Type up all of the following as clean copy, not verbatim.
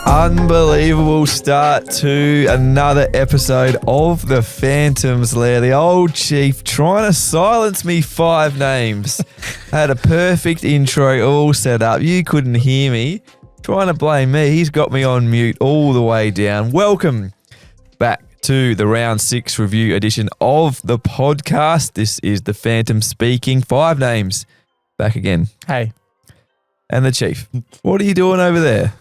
Unbelievable start to another episode of the Phantoms Lair. The old chief trying to silence me 5 names. I had a perfect intro all set up. You couldn't hear me. Trying to blame me. He's got me on mute all the way down. Welcome back to the round 6 review edition of the podcast. This is the Phantom speaking. 5 names. Back again. Hey. And the chief. What are you doing over there?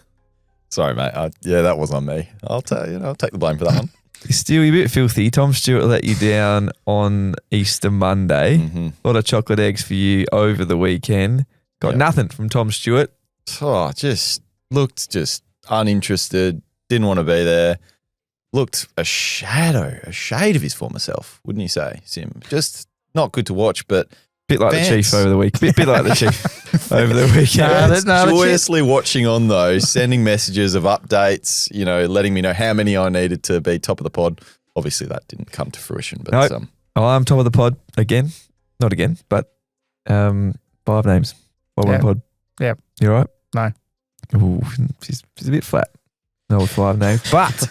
Sorry, mate. That was on me. I'll take the blame for that one. You're still a bit filthy. Tom Stewart let you down on Easter Monday. A lot of chocolate eggs for you over the weekend. Got nothing from Tom Stewart. Oh, just looked uninterested. Didn't want to be there. Looked a shade of his former self, wouldn't you say, Sim? Just not good to watch, but bit like the chief over the week. Bit like the chief over the weekend. Joyously watching on though, sending messages of updates, letting me know how many I needed to be top of the pod. Obviously that didn't come to fruition, but nope. I'm top of the pod again. Not again, but 5 names. 1 pod. Yeah. You all right? No. Ooh, she's a bit flat. No, with 5 names. But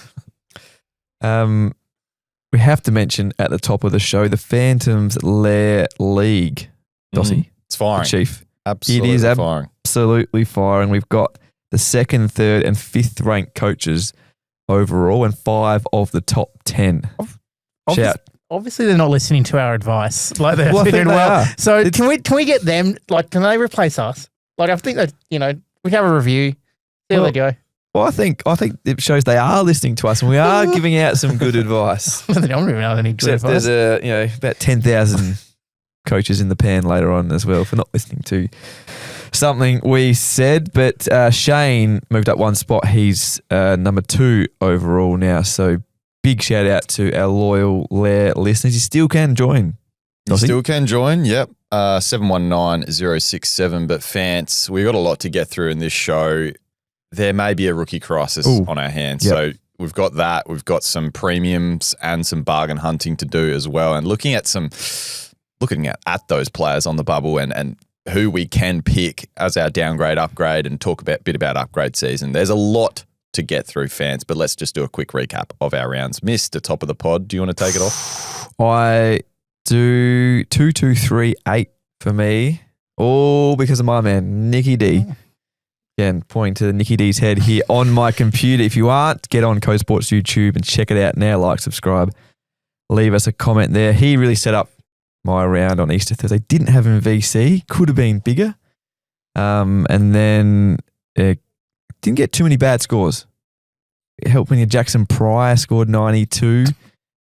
we have to mention at the top of the show the Phantoms Lair League. Dossie. It's firing. The chief. Absolutely it is firing. Absolutely firing. We've got the 2nd, 3rd and 5th ranked coaches overall and 5 of the top 10. Obviously they're not listening to our advice. Like they're I think doing they well. are. So can we get them, can they replace us? I think that, we have a review. See how they go. Well, I think it shows they are listening to us and we are giving out some good advice. They don't really know any good advice. There's about 10,000 coaches in the pan later on as well for not listening to something we said. But Shane moved up 1 spot. He's number 2 overall now. So big shout out to our loyal Lair listeners. You still can join. Still can join. Yep. 719067. But Fants, we got a lot to get through in this show. There may be a rookie crisis on our hands. Yep. So we've got that. We've got some premiums and some bargain hunting to do as well. And looking at at those players on the bubble and who we can pick as our downgrade, upgrade, and talk a bit about upgrade season. There's a lot to get through, Fans, but let's just do a quick recap of our rounds. Mr. Top of the Pod, do you want to take it off? I do 2, 2, 3, 8 for me. All because of my man, Nicky D. Again, pointing to Nicky D's head here on my computer. If you aren't, get on CoSports YouTube and check it out now. Like, subscribe, leave us a comment there. He really set up my round on Easter Thursday. Didn't have him in VC. Could have been bigger. And then didn't get too many bad scores. It helped when your Jackson Pryor scored 92.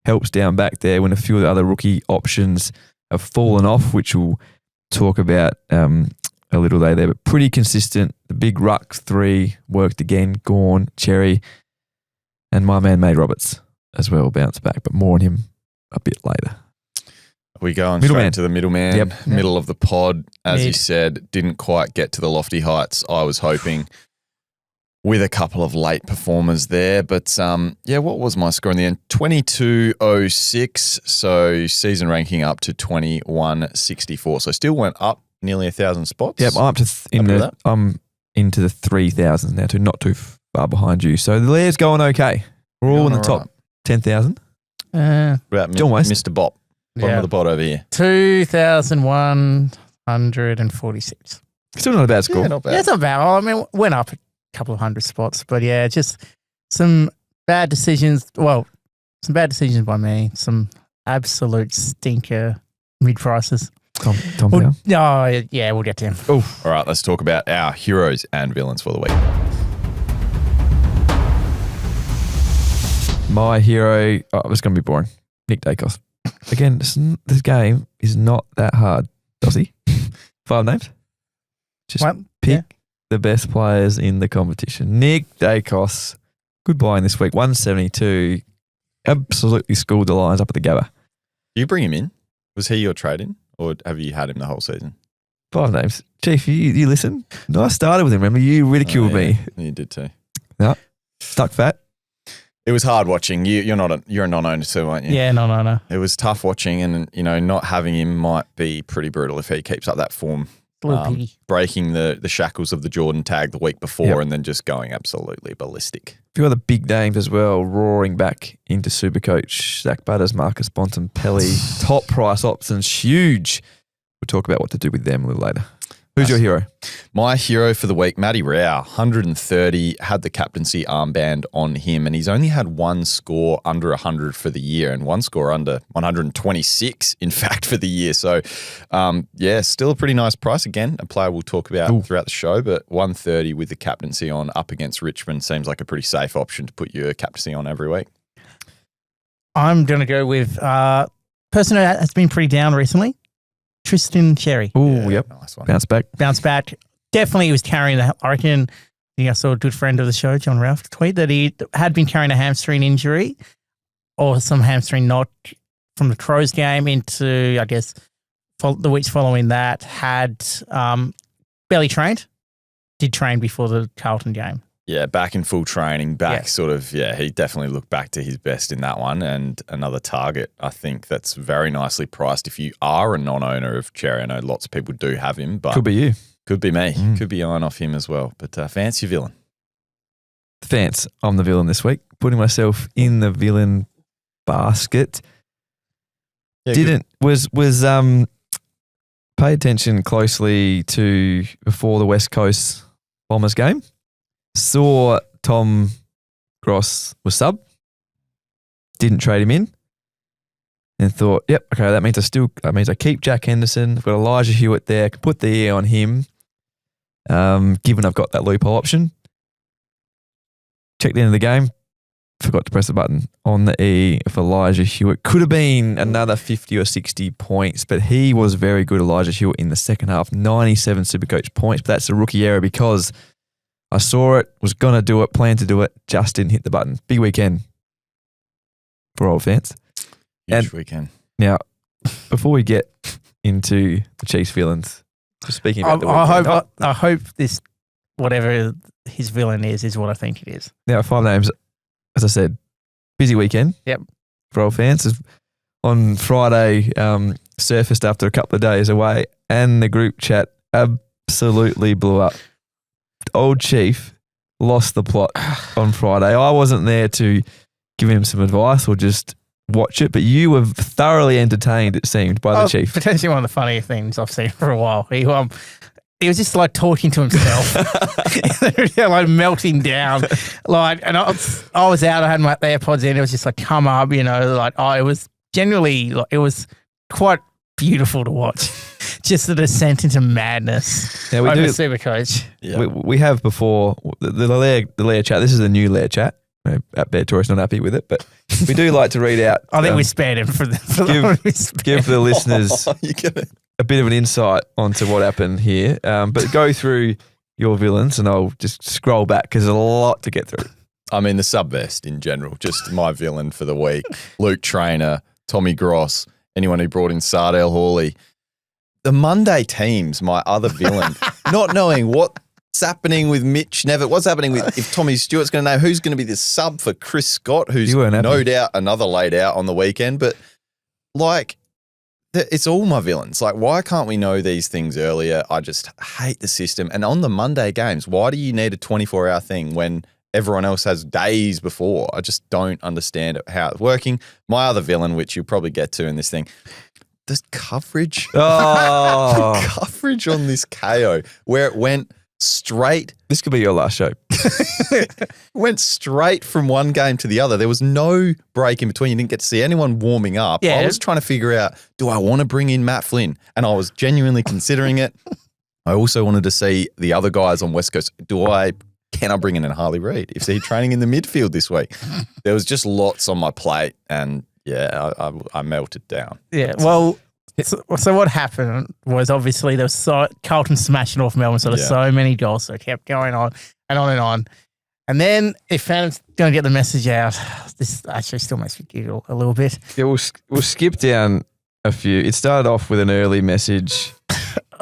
Helps down back there when a few of the other rookie options have fallen off, which we'll talk about a little later there, but pretty consistent. The big ruck 3 worked again. Gawn, Cherry, and my man May Roberts as well bounced back, but more on him a bit later. We go on straight to the middleman, middle of the pod. As you said, didn't quite get to the lofty heights I was hoping with a couple of late performers there. But what was my score in the end? 22.06. So season ranking up to 21.64. So still went up nearly 1,000 spots. Yep, I'm up to I'm into the 3,000s now too, not too far behind you. So the Lair's going okay. We're all in the top 10,000. About Mr. Bop. Bottom of the pod over here. 2,146. Still not a bad score. Yeah, not bad. Yeah, it's not bad. I mean, went up a couple of 100 spots, but just some bad decisions. Well, some bad decisions by me. Some absolute stinker mid-prices. Tom we'll get to him. All right, let's talk about our heroes and villains for the week. My hero, it's going to be boring. Nick Daicos. Again, this game is not that hard, Dossie. 5 names. Just pick the best players in the competition. Nick Daicos, good buying this week, 172. Absolutely schooled the Lions up at the Gabba. Do you bring him in? Was he your trade-in, or have you had him the whole season? 5 names. Chief, you listen. No, I started with him, remember? You ridiculed me. You did too. No, stuck fat. It was hard watching. You're a non-owner too, aren't you? Yeah, no. It was tough watching, and not having him might be pretty brutal if he keeps up that form. Breaking the shackles of the Jordan tag the week before and then just going absolutely ballistic. A few other big names as well, roaring back into Supercoach. Zach Butters, Marcus Bontempelli, top price options, huge. We'll talk about what to do with them a little later. Who's your hero? My hero for the week, Matty Rao, 130, had the captaincy armband on him, and he's only had one score under 100 for the year and one score under 126, in fact, for the year. So, still a pretty nice price. Again, a player we'll talk about throughout the show, but 130 with the captaincy on up against Richmond seems like a pretty safe option to put your captaincy on every week. I'm going to go with a person who has been pretty down recently. Tristan Cherry. Oh, yep. Nice one. Bounce back. Definitely he was carrying I reckon, I saw a good friend of the show, John Ralph, tweet that he had been carrying a hamstring injury or some hamstring knot from the Crows game into, I guess, the weeks following that, had barely trained. Did train before the Carlton game. Yeah, back in full training, he definitely looked back to his best in that one, and another target, I think, that's very nicely priced. If you are a non-owner of Cherry, I know lots of people do have him, but... Could be you. Could be me. Could be eyeing off him as well. But fancy villain. Fans, I'm the villain this week. Putting myself in the villain basket. Yeah, pay attention closely to before the West Coast Bombers game. Saw Tom Gross was sub. Didn't trade him in. And thought, yep, okay, that means I keep Jack Henderson. I've got Elijah Hewitt there. I can put the ear on him. Given I've got that loophole option. Check the end of the game. Forgot to press the button on the E for Elijah Hewitt. Could have been another 50 or 60 points, but he was very good, Elijah Hewitt, in the second half. 97 Supercoach points, but that's a rookie error because I saw it, was going to do it, planned to do it, just didn't hit the button. Big weekend for old fans. Huge weekend. Now, before we get into the Chiefs villains, just speaking about the weekend. I hope this, whatever his villain is what I think it is. Now, 5 names, as I said, busy weekend. Yep. For old fans. On Friday, surfaced after a couple of days away, and the group chat absolutely blew up. Old Chief lost the plot on Friday. I wasn't there to give him some advice or just watch it, but you were thoroughly entertained, it seemed, by the Chief. Potentially one of the funniest things I've seen for a while. He was just like talking to himself, like melting down. And I was out, I had my AirPods in, it was just like, come up, it was generally, it was quite beautiful to watch. Just the descent into madness. Yeah, we do Supercoach. Yeah. We have before the Lair chat. This is a new Lair chat. At Bear Tourist not happy with it, but we do like to read out. I think we spared him for give the listeners a bit of an insight onto what happened here. But go through your villains, and I'll just scroll back because there's a lot to get through. I mean, the Subvest in general, just my villain for the week. Luke Traynor, Tommy Gross, anyone who brought in Sardale Hawley. The Monday teams, my other villain, not knowing what's happening with Mitch Nevitt, what's happening with if Tommy Stewart's going to know who's going to be the sub for Chris Scott, who's no doubt another laid out on the weekend. But it's all my villains. Why can't we know these things earlier? I just hate the system. And on the Monday games, why do you need a 24-hour thing when everyone else has days before? I just don't understand how it's working. My other villain, which you'll probably get to in this thing, the coverage. Oh. The coverage on this KO where it went straight. This could be your last show. Went straight from one game to the other. There was no break in between. You didn't get to see anyone warming up. Yeah. I was trying to figure out, do I want to bring in Matt Flynn? And I was genuinely considering it. I also wanted to see the other guys on West Coast. Can I bring in Harley Reid? Is he training in the midfield this week? There was just lots on my plate, and I melted down. Yeah, well, so what happened was obviously there was Carlton smashing off Melbourne, so there's so many goals, so it kept going on and on and on. And then if fans going to get the message out, this actually still makes me giggle a little bit. Yeah, we'll skip down a few. It started off with an early message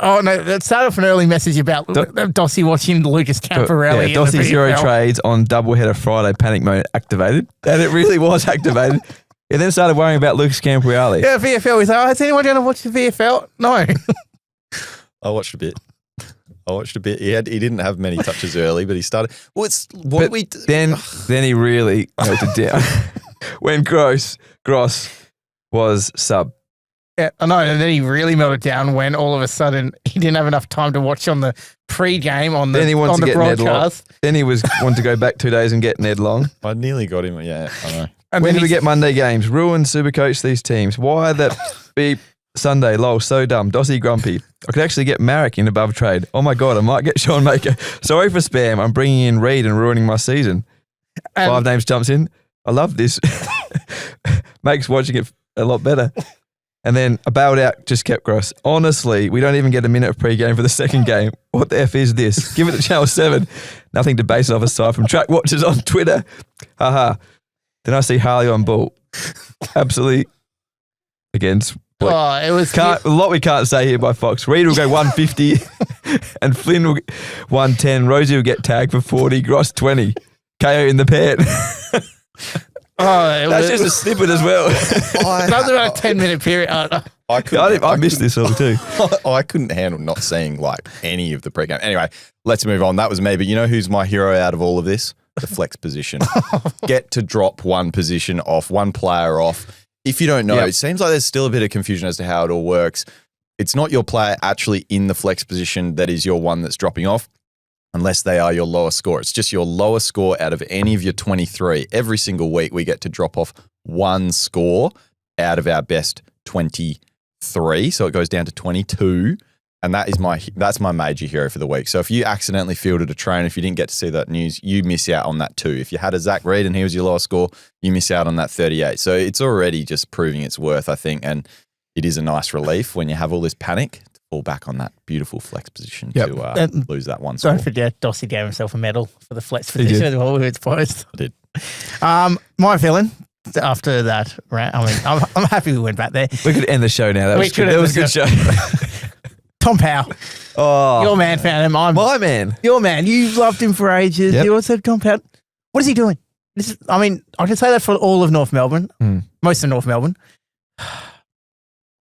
Oh, no, that started off an early message about Dossie watching the Lucas Camporelli. Yeah, Dossie's Euro trades on doubleheader Friday panic mode activated. And it really was activated. He then started worrying about Lucas Camporelli. Yeah, VFL. He's like, has anyone going to watch the VFL? No. I watched a bit. He didn't have many touches early, but he started. Well, it's what we then he really melted down when Gross was sub. Yeah, I know. And then he really melted down when all of a sudden he didn't have enough time to watch on the pre-game on the broadcast. Then he wanted to go back 2 days and get Ned Long. I nearly got him. Yeah, I know. And when did we get Monday games? Ruined Supercoach these teams. Why that be Sunday? Lol, so dumb. Dossie grumpy. I could actually get Marek in above trade. Oh my God, I might get Sean Maker. Sorry for spam. I'm bringing in Reed and ruining my season. 5 names jumps in. I love this. Makes watching it a lot better. And then I bailed out, just kept Gross. Honestly, we don't even get a minute of pre-game for the second game. What the F is this? Give it to Channel 7. Nothing to base it off aside from track watchers on Twitter. Haha. Then I see Harley on ball. Absolutely against. It was a lot we can't say here by Fox. Reed will go 150 and Flynn will 110. Rosie will get tagged for 40. Gross 20. KO in the pen. That's just a snippet as well. That's about a 10-minute period. I missed this all too. I couldn't handle not seeing like any of the pre-game. Anyway, let's move on. That was me. But you know who's my hero out of all of this? The flex position. Get to drop one position off, one player off. If you don't know, It seems like there's still a bit of confusion as to how it all works. It's not your player actually in the flex position that is your one that's dropping off, unless they are your lowest score. It's just your lowest score out of any of your 23. Every single week we get to drop off one score out of our best 23. So it goes down to 22. And that's my major hero for the week. So if you accidentally fielded a train, if you didn't get to see that news, you miss out on that too. If you had a Zach Reed and he was your lowest score, you miss out on that 38. So it's already just proving its worth, I think. And it is a nice relief when you have all this panic to fall back on that beautiful flex position to lose that one score. Don't forget, Dossie gave himself a medal for the flex position as well with its post. I did. My villain. After that, right? I mean, I'm happy we went back there. We could end the show now. That was a good show. Tom Powell. Oh, your man found him. My man. Your man. You loved him for ages. Yep. You also Tom Powell. What is he doing? I can say that for all of North Melbourne, most of North Melbourne.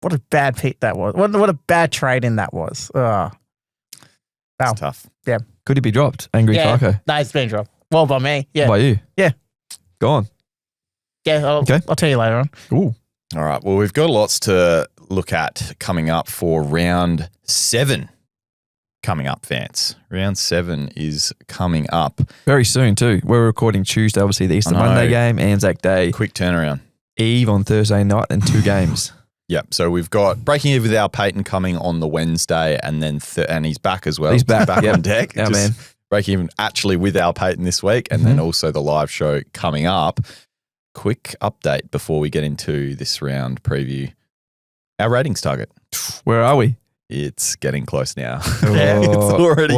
What a bad pick that was. What a bad trade in that was. It's tough. Yeah. Could he be dropped? Angry Farco. No, it's been dropped. Well, by me. Yeah. By you? Yeah. Go on. Yeah, I'll tell you later on. Ooh. All right. Well, we've got lots to look at coming up for round 7 coming up, Vance. Round 7 is coming up. Very soon too. We're recording Tuesday, obviously the Easter Monday game, Anzac Day. Quick turnaround. Eve on Thursday night and 2 games. Yep. So we've got Breaking Even with Al Payton coming on the Wednesday and then and he's back as well. He's back on deck. Yeah, man. Breaking Even actually with Al Payton this week and then also the live show coming up. Quick update before we get into this round preview. Our ratings target. Where are we? It's getting close now. It's already.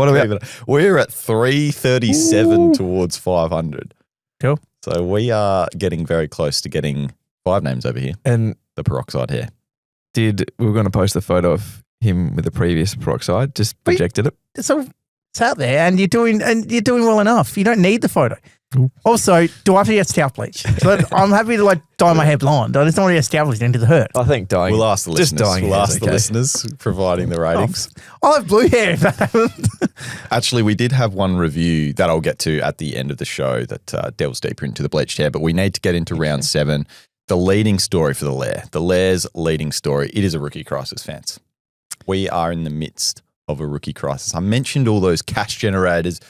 We're at 337 towards 500. Cool. So we are getting very close to getting 5 names over here. And the peroxide here. We were going to post the photo of him with the previous peroxide. Just projected it. So it's out there, and you're doing well enough. You don't need the photo. Ooh. Also, do I have to get scalp bleach? So I'm happy to dye my hair blonde. I just don't want to get scalp bleach into the hurt. I think dyeing. We'll ask the listeners. We'll ask the listeners providing the ratings. I'll have blue hair if that happens. Actually, we did have one review that I'll get to at the end of the show that delves deeper into the bleached hair, but we need to get into round 7. The leading story for the Lair. The Lair's leading story. It is a rookie crisis, fans. We are in the midst of a rookie crisis. I mentioned all those cash generators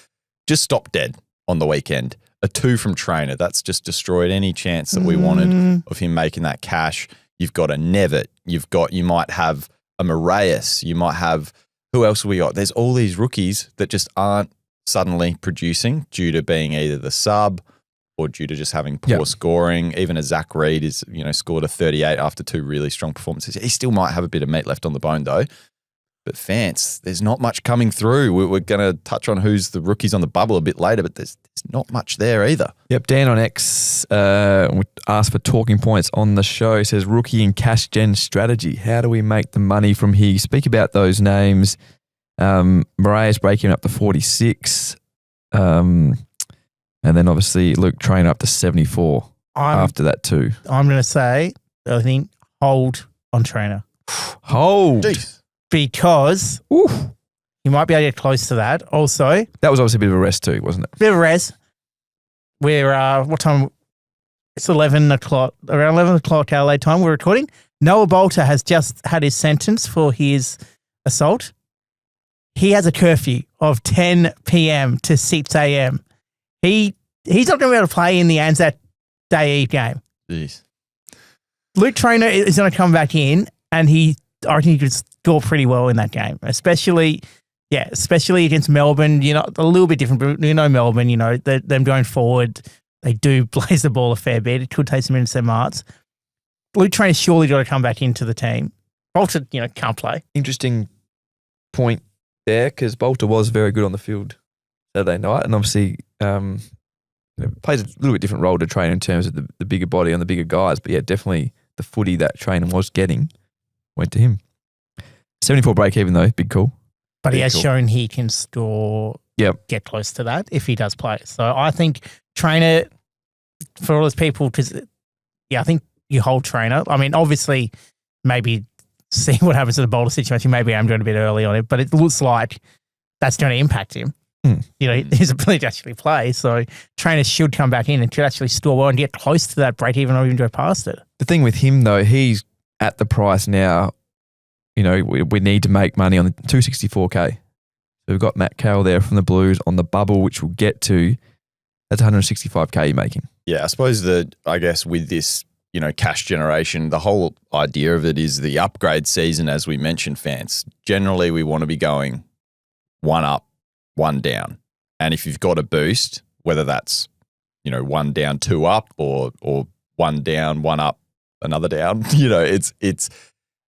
just stopped dead on the weekend. A 2 from Trainer. That's just destroyed any chance that we wanted of him making that cash. You've got a Nevitt. You might have a Moraes. You might have, who else have we got? There's all these rookies that just aren't suddenly producing due to being either the sub or due to just having poor scoring. Even a Zach Reed is, scored a 38 after 2 really strong performances. He still might have a bit of meat left on the bone though. But Fance, there's not much coming through. We're going to touch on who's the rookies on the bubble a bit later, but there's there's not much there either. Yep, Dan on X asked for talking points on the show. He says, rookie and cash gen strategy. How do we make the money from here? Speak about those names. Mariah's breaking up to 46. And then obviously Luke Trainer up to 74 after that too. I'm going to say, I think, hold on Trainer. Hold. Jeez. Because you might be able to get close to that. Also, that was obviously a bit of a rest too, wasn't it? Bit of a rest. We're, what time? It's 11 o'clock, around 11 o'clock LA time we're recording. Noah Bolter has just had his sentence for his assault. He has a curfew of 10 p.m. to 6 a.m. He's not going to be able to play in the Anzac Day Eve game. Jeez. Luke Trainer is going to come back in, and I reckon he could score pretty well in that game, especially against Melbourne. You know, a little bit different, but you know Melbourne, you know, them going forward, they do blaze the ball a fair bit. It could take some into their marks. Luke Trainer's surely got to come back into the team. Bolter, you know, can't play. Interesting point there, because Bolter was very good on the field Saturday night, and obviously plays a little bit different role to Trainer in terms of the bigger body on the bigger guys. But yeah, definitely the footy that Trainer was getting went to him. 74 break even though, big call. But he has shown he can score, get close to that if he does play. So I think Trainer, for all those people, because I think you hold Trainer. I mean, obviously, maybe see what happens to the Bolter situation. Maybe I'm doing a bit early on it, but it looks like that's going to impact him. You know, his ability to actually play. So Trainer should come back in and should actually store well and get close to that break even or even go past it. The thing with him though, he's at the price now. You know, we need to make money on the 264K. So we've got Matt Carroll there from the Blues on the bubble, which we'll get to. That's 165K you're making. Yeah, I suppose I guess with this, you know, cash generation, the whole idea of it is the upgrade season, as we mentioned, fans. Generally, we want to be going one up, one down. And if you've got a boost, whether that's, you know, one down, two up, or one down, one up, another down, you know, it's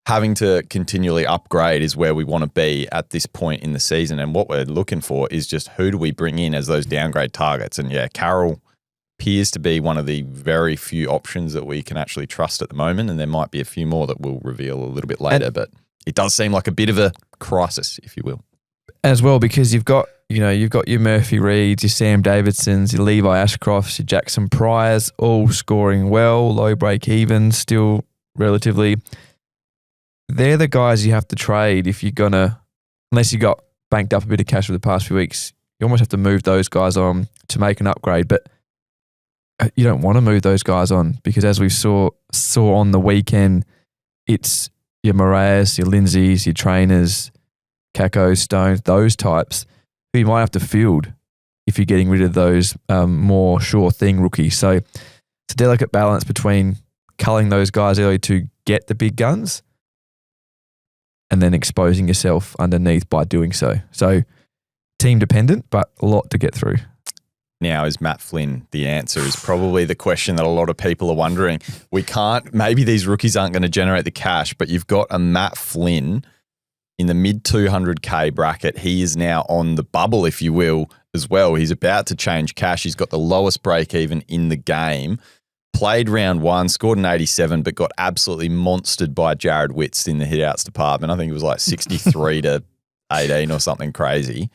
having to continually upgrade is where we want to be at this point in the season. And what we're looking for is just who do we bring in as those downgrade targets? And yeah, Carroll appears to be one of the very few options that we can actually trust at the moment. And there might be a few more that we'll reveal a little bit later, but it does seem like a bit of a crisis, if you will. As well, because you've got your Murphy Reeds, your Sam Davidsons, your Levi Ashcrofts, your Jackson Pryors, all scoring well, low break even, still relatively. They're the guys you have to trade if you're going to, unless you got banked up a bit of cash over the past few weeks, you almost have to move those guys on to make an upgrade. But you don't want to move those guys on because as we saw on the weekend, it's your Mariahs, your Lindsays, your Trainers, Cacos, Stones, those types who you might have to field if you're getting rid of those more sure thing rookies. So it's a delicate balance between culling those guys early to get the big guns and then exposing yourself underneath by doing so. So team dependent, but a lot to get through. Now, is Matt Flynn the answer is probably the question that a lot of people are wondering. Maybe these rookies aren't going to generate the cash, but you've got a Matt Flynn in the mid 200K bracket. He is now on the bubble, if you will, as well. He's about to change cash. He's got the lowest break even in the game. Played round one, scored an 87, but got absolutely monstered by Jared Witts in the hitouts department. I think it was like 63 to 18 or something crazy.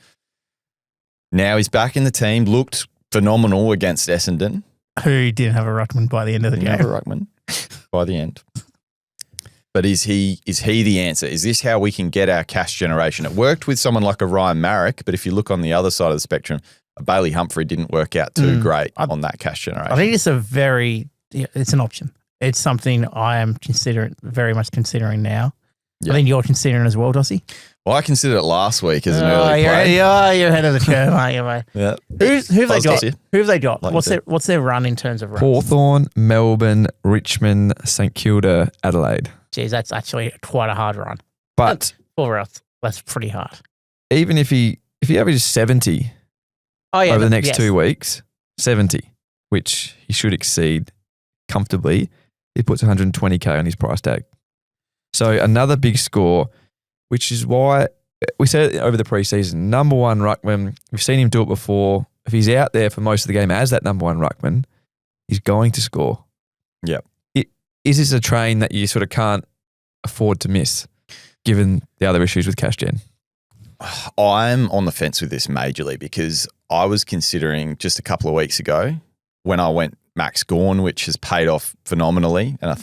Now he's back in the team, looked phenomenal against Essendon. Who didn't have a ruckman by the end of the game. Didn't have a ruckman by the end. But is he the answer? Is this how we can get our cash generation? It worked with someone like a Ryan Marrick, but if you look on the other side of the spectrum, a Bailey Humphrey didn't work out too great on that cash generation. I think it's an option. It's something I am very much considering now. Yep. I think you're considering as well, Dossie. Well, I considered it last week as an early play. You're ahead of the curve, aren't you, mate? Yeah. Who have they got? Like What's their run in terms of runs? Hawthorn, Melbourne, Richmond, St Kilda, Adelaide. Geez, that's actually quite a hard run. But for us, that's pretty hard. Even if he averages 70 over the next 2 weeks, 70, which he should exceed comfortably, he puts 120K on his price tag. So another big score, which is why we said it over the preseason, number one ruckman. We've seen him do it before. if he's out there for most of the game as that number one ruckman, he's going to score. Yep. Is this a train that you sort of can't afford to miss, given the other issues with cash gen? I'm on the fence with this majorly because I was considering just a couple of weeks ago when I went Max Gawn, which has paid off phenomenally. And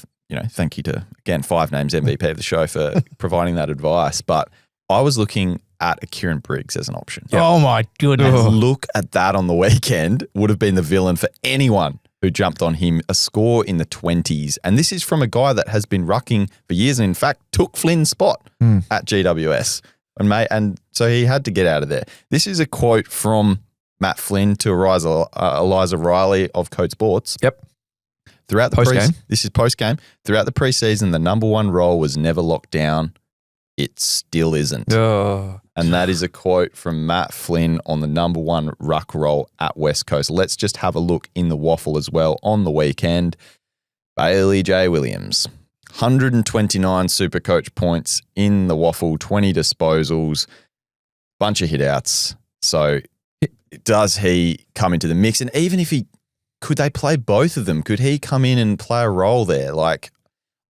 thank you to, again, 5 Names MVP of the show for providing that advice. But I was looking at a Kieran Briggs as an option. Yep. Oh my goodness. Look at that on the weekend. Would have been the villain for anyone who jumped on him. A score in the 20s. And this is from a guy that has been rucking for years and in fact took Flynn's spot at GWS. And so he had to get out of there. This is a quote from Matt Flynn to Eliza Riley of Code Sports. Yep. Throughout the post-game. This is post-game. Throughout the preseason, the number one role was never locked down. It still isn't. Oh. And that is a quote from Matt Flynn on the number one ruck role at West Coast. Let's just have a look in the waffle as well on the weekend. Bailey J. Williams. 129 Supercoach points in the waffle, 20 disposals, bunch of hit-outs. So does he come into the mix? And even if could they play both of them? Could he come in and play a role there? Like,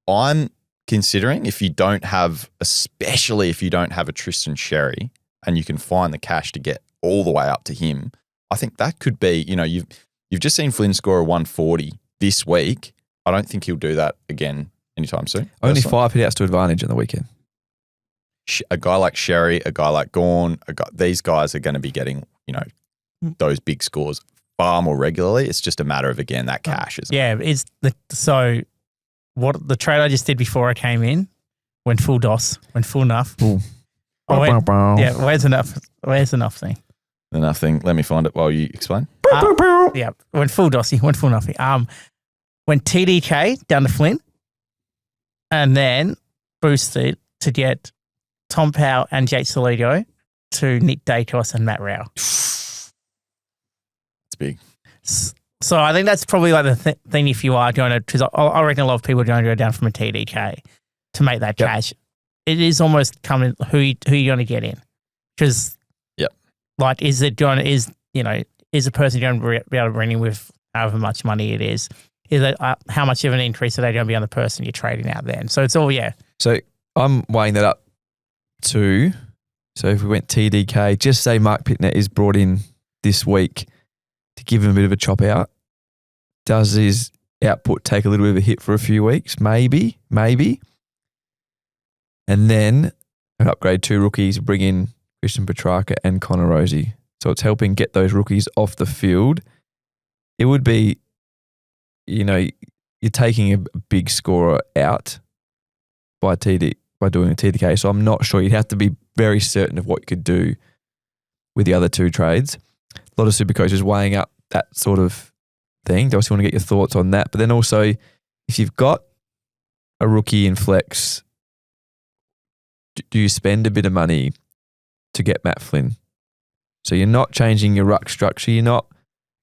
I'm considering especially if you don't have a Tristan Sherry and you can find the cash to get all the way up to him, I think that could be, you've just seen Flynn score a 140 this week. I don't think he'll do that again anytime soon. Only 5 hit outs to advantage on the weekend. A guy like Sherry, a guy like Gawn, these guys are going to be getting, those big scores far more regularly. It's just a matter of, again, that cash, isn't it? So what the trade I just did before I came in, went full DOS, went full enough. Where's enough? Where's enough thing? The nothing. Let me find it while you explain. Went full DOSy, went full nothing. Went TDK down to Flynn. And then boosted to get Tom Powell and Jake Soligo to Nick Daicos and Matt Rao. It's big. So I think that's probably like the thing if you are going to, because I reckon a lot of people are going to go down from a TDK to make that cash. It is almost coming who you're going to get in. Because, like, is a person going to be able to bring in with however much money it is? Is it how much of an increase are they going to be on the person you're trading out then? So it's all, So I'm weighing that up to, so if we went TDK, just say Mark Pittner is brought in this week to give him a bit of a chop out. Does his output take a little bit of a hit for a few weeks? Maybe. And then an upgrade 2 rookies, bring in Christian Petrarca and Connor Rosie. So it's helping get those rookies off the field. It would be, you're taking a big scorer out by doing a TDK. So I'm not sure. You'd have to be very certain of what you could do with the other 2 trades. A lot of super coaches weighing up that sort of thing. I also want to get your thoughts on that. But then also, if you've got a rookie in flex, do you spend a bit of money to get Matt Flynn? So you're not changing your ruck structure. You're not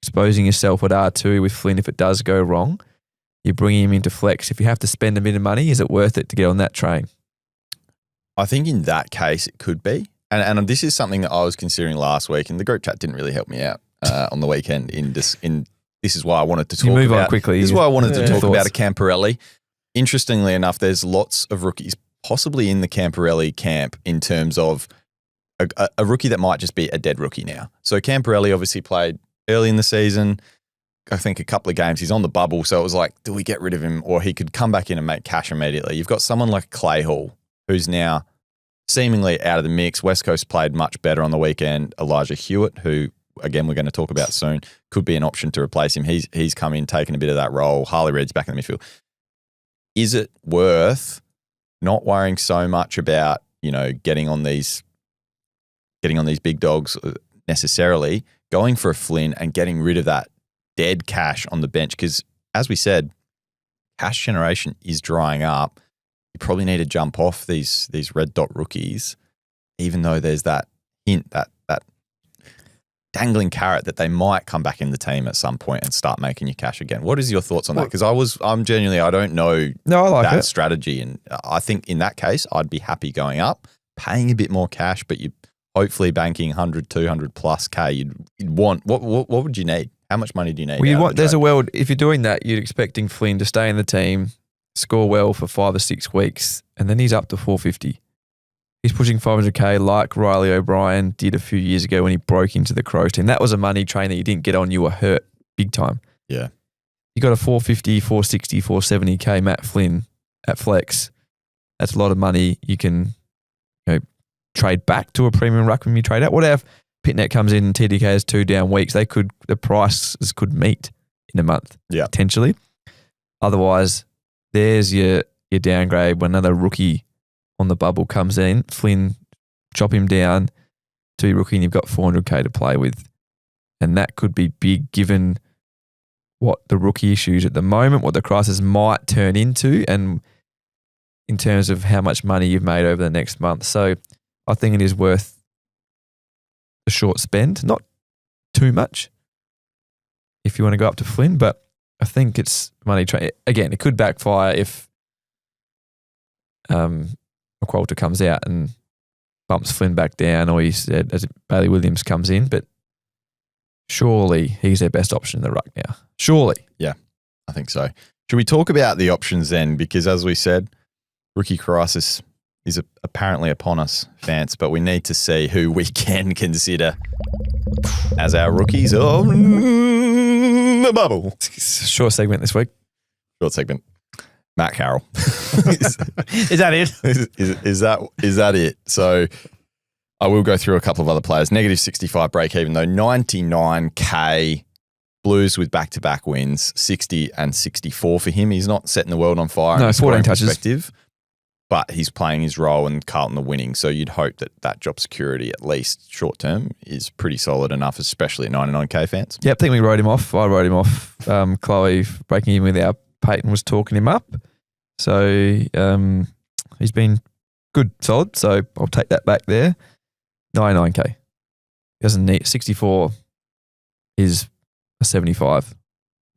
exposing yourself at R2 with Flynn if it does go wrong. You're bringing him into flex. If you have to spend a bit of money, is it worth it to get on that train? I think in that case it could be. And this is something that I was considering last week, and the group chat didn't really help me out on the weekend. This is why I wanted to talk move about. On quickly. This is why I wanted to talk about a Camporelli. Interestingly enough, there's lots of rookies possibly in the Camporelli camp in terms of a rookie that might just be a dead rookie now. So Camporelli obviously played early in the season. I think a couple of games he's on the bubble, so it was like, do we get rid of him, or he could come back in and make cash immediately? You've got someone like Clay Hall, who's now seemingly out of the mix. West Coast played much better on the weekend. Elijah Hewitt, who, again, we're going to talk about soon, could be an option to replace him. He's come in, taken a bit of that role. Harley Reid's back in the midfield. Is it worth not worrying so much about, getting on these big dogs necessarily, going for a Flynn and getting rid of that dead cash on the bench? Because, as we said, cash generation is drying up. You probably need to jump off these red dot rookies, even though there's that hint, that dangling carrot that they might come back in the team at some point and start making you cash again. What is your thoughts on that? Because I don't know I like that it. strategy, and I think in that case I'd be happy going up, paying a bit more cash, but you're hopefully banking 100, 200 plus K, you'd want, what would you need? How much money do you need? Well, there's a world, if you're doing that, you're expecting Flynn to stay in the team, score well for 5 or 6 weeks, and then he's up to 450. He's pushing 500K like Riley O'Brien did a few years ago when he broke into the Crows team. That was a money train that you didn't get on. You were hurt big time. Yeah. You got a 450, 460, 470K Matt Flynn at flex. That's a lot of money. You can trade back to a premium ruck when you trade out. What if Pitnet comes in and TDK has 2 down weeks? The prices could meet in a month, potentially. Otherwise, there's your downgrade when another rookie on the bubble comes in. Flynn, chop him down to your rookie and you've got 400K to play with. And that could be big given what the rookie issues at the moment, what the crisis might turn into, and in terms of how much money you've made over the next month. So I think it is worth a short spend, not too much if you want to go up to Flynn, but I think it's money. Again, it could backfire if McQualter comes out and bumps Flynn back down, or as Bailey Williams comes in, but surely he's their best option in the ruck now. Surely. Yeah, I think so. Should we talk about the options then? Because as we said, rookie crisis is apparently upon us, Vance, but we need to see who we can consider as our rookies on the bubble. Short segment this week. Short segment. Matt Carroll. Is that it? Is that it? So I will go through a couple of other players. Negative 65 break even though, 99K. Blues with back-to-back wins, 60 and 64 for him. He's not setting the world on fire. No, 14 touches. But he's playing his role and Carlton are winning. So you'd hope that job security, at least short term, is pretty solid enough, especially at 99K fans. Yeah, I think we wrote him off. I wrote him off. Chloe breaking in with our Peyton was talking him up. So he's been good, solid. So I'll take that back there. 99K. He doesn't need 64 is a 75,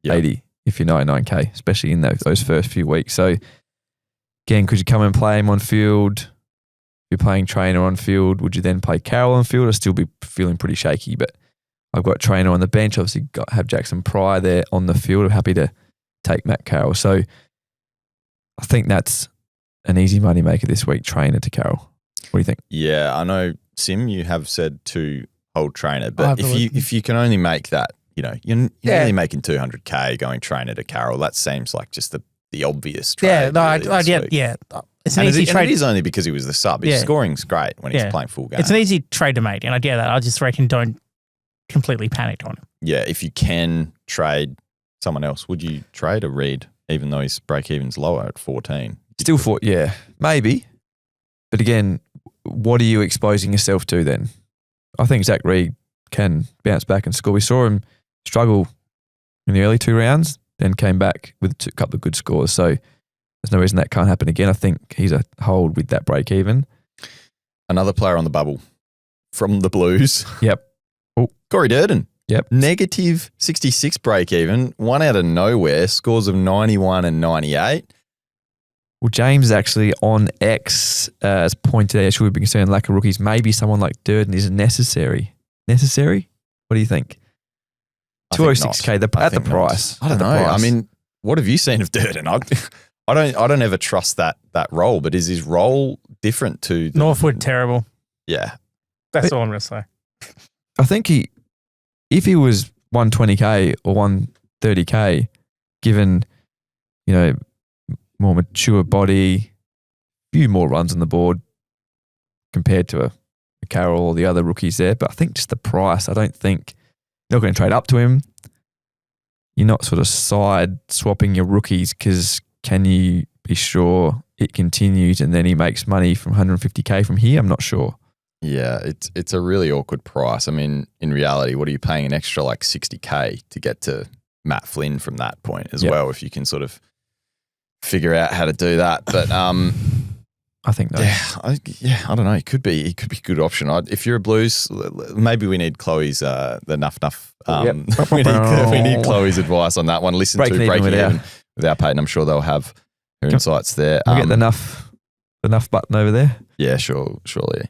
80 if you're 99K, especially in those first few weeks. So again, could you come and play him on field? If you're playing Trainer on field, would you then play Carroll on field? I'd still be feeling pretty shaky, but I've got Trainer on the bench. Obviously have Jackson Pryor there on the field. I'm happy to take Matt Carroll. So I think that's an easy money maker this week, Trainer to Carroll. What do you think? Yeah, I know, Sim, you have said to hold Trainer, but if you can only make that, you're only making 200K going Trainer to Carroll. That seems like just the obvious trade. Yeah, no, yeah. It's an easy trade. It is only because he was the sub. His scoring's great when he's playing full game. It's an easy trade to make, and I get that. I just reckon don't completely panic on him. Yeah, if you can trade someone else, would you trade a Reed, even though his break-even's lower at 14? Still 4, yeah, maybe. But again, what are you exposing yourself to then? I think Zach Reed can bounce back and score. We saw him struggle in the early 2 rounds, then came back with a couple of good scores. So there's no reason that can't happen again. I think he's a hold with that break even. Another player on the bubble from the Blues. Yep. Oh, Corey Durden. Yep. Negative 66 break even, one out of nowhere, scores of 91 and 98. Well, James actually on X has pointed out, should we be concerned lack of rookies, maybe someone like Durden is necessary. Necessary? What do you think? 206K at the price. I don't know. I mean, what have you seen of Durden? I don't ever trust that role, but is his role different to Northwood? Terrible. Yeah. That's all I'm going to say. I think if he was 120K or 130K, given, more mature body, few more runs on the board compared to a Carroll or the other rookies there. But I think just the price, I don't think you're not going to trade up to him. You're not sort of side swapping your rookies because can you be sure it continues and then he makes money from 150K from here? I'm not sure. Yeah, it's a really awkward price. I mean, in reality, what are you paying an extra like 60K to get to Matt Flynn from that point as well, if you can sort of figure out how to do that. But I think no. Yeah, I don't know. It could be a good option. If you're a Blues, maybe we need Chloe's the nuff. We need Chloe's advice on that one. Listen to Breaking Even without Peyton. I'm sure they'll have her insights there. We'll get the nuff button over there. Yeah, surely.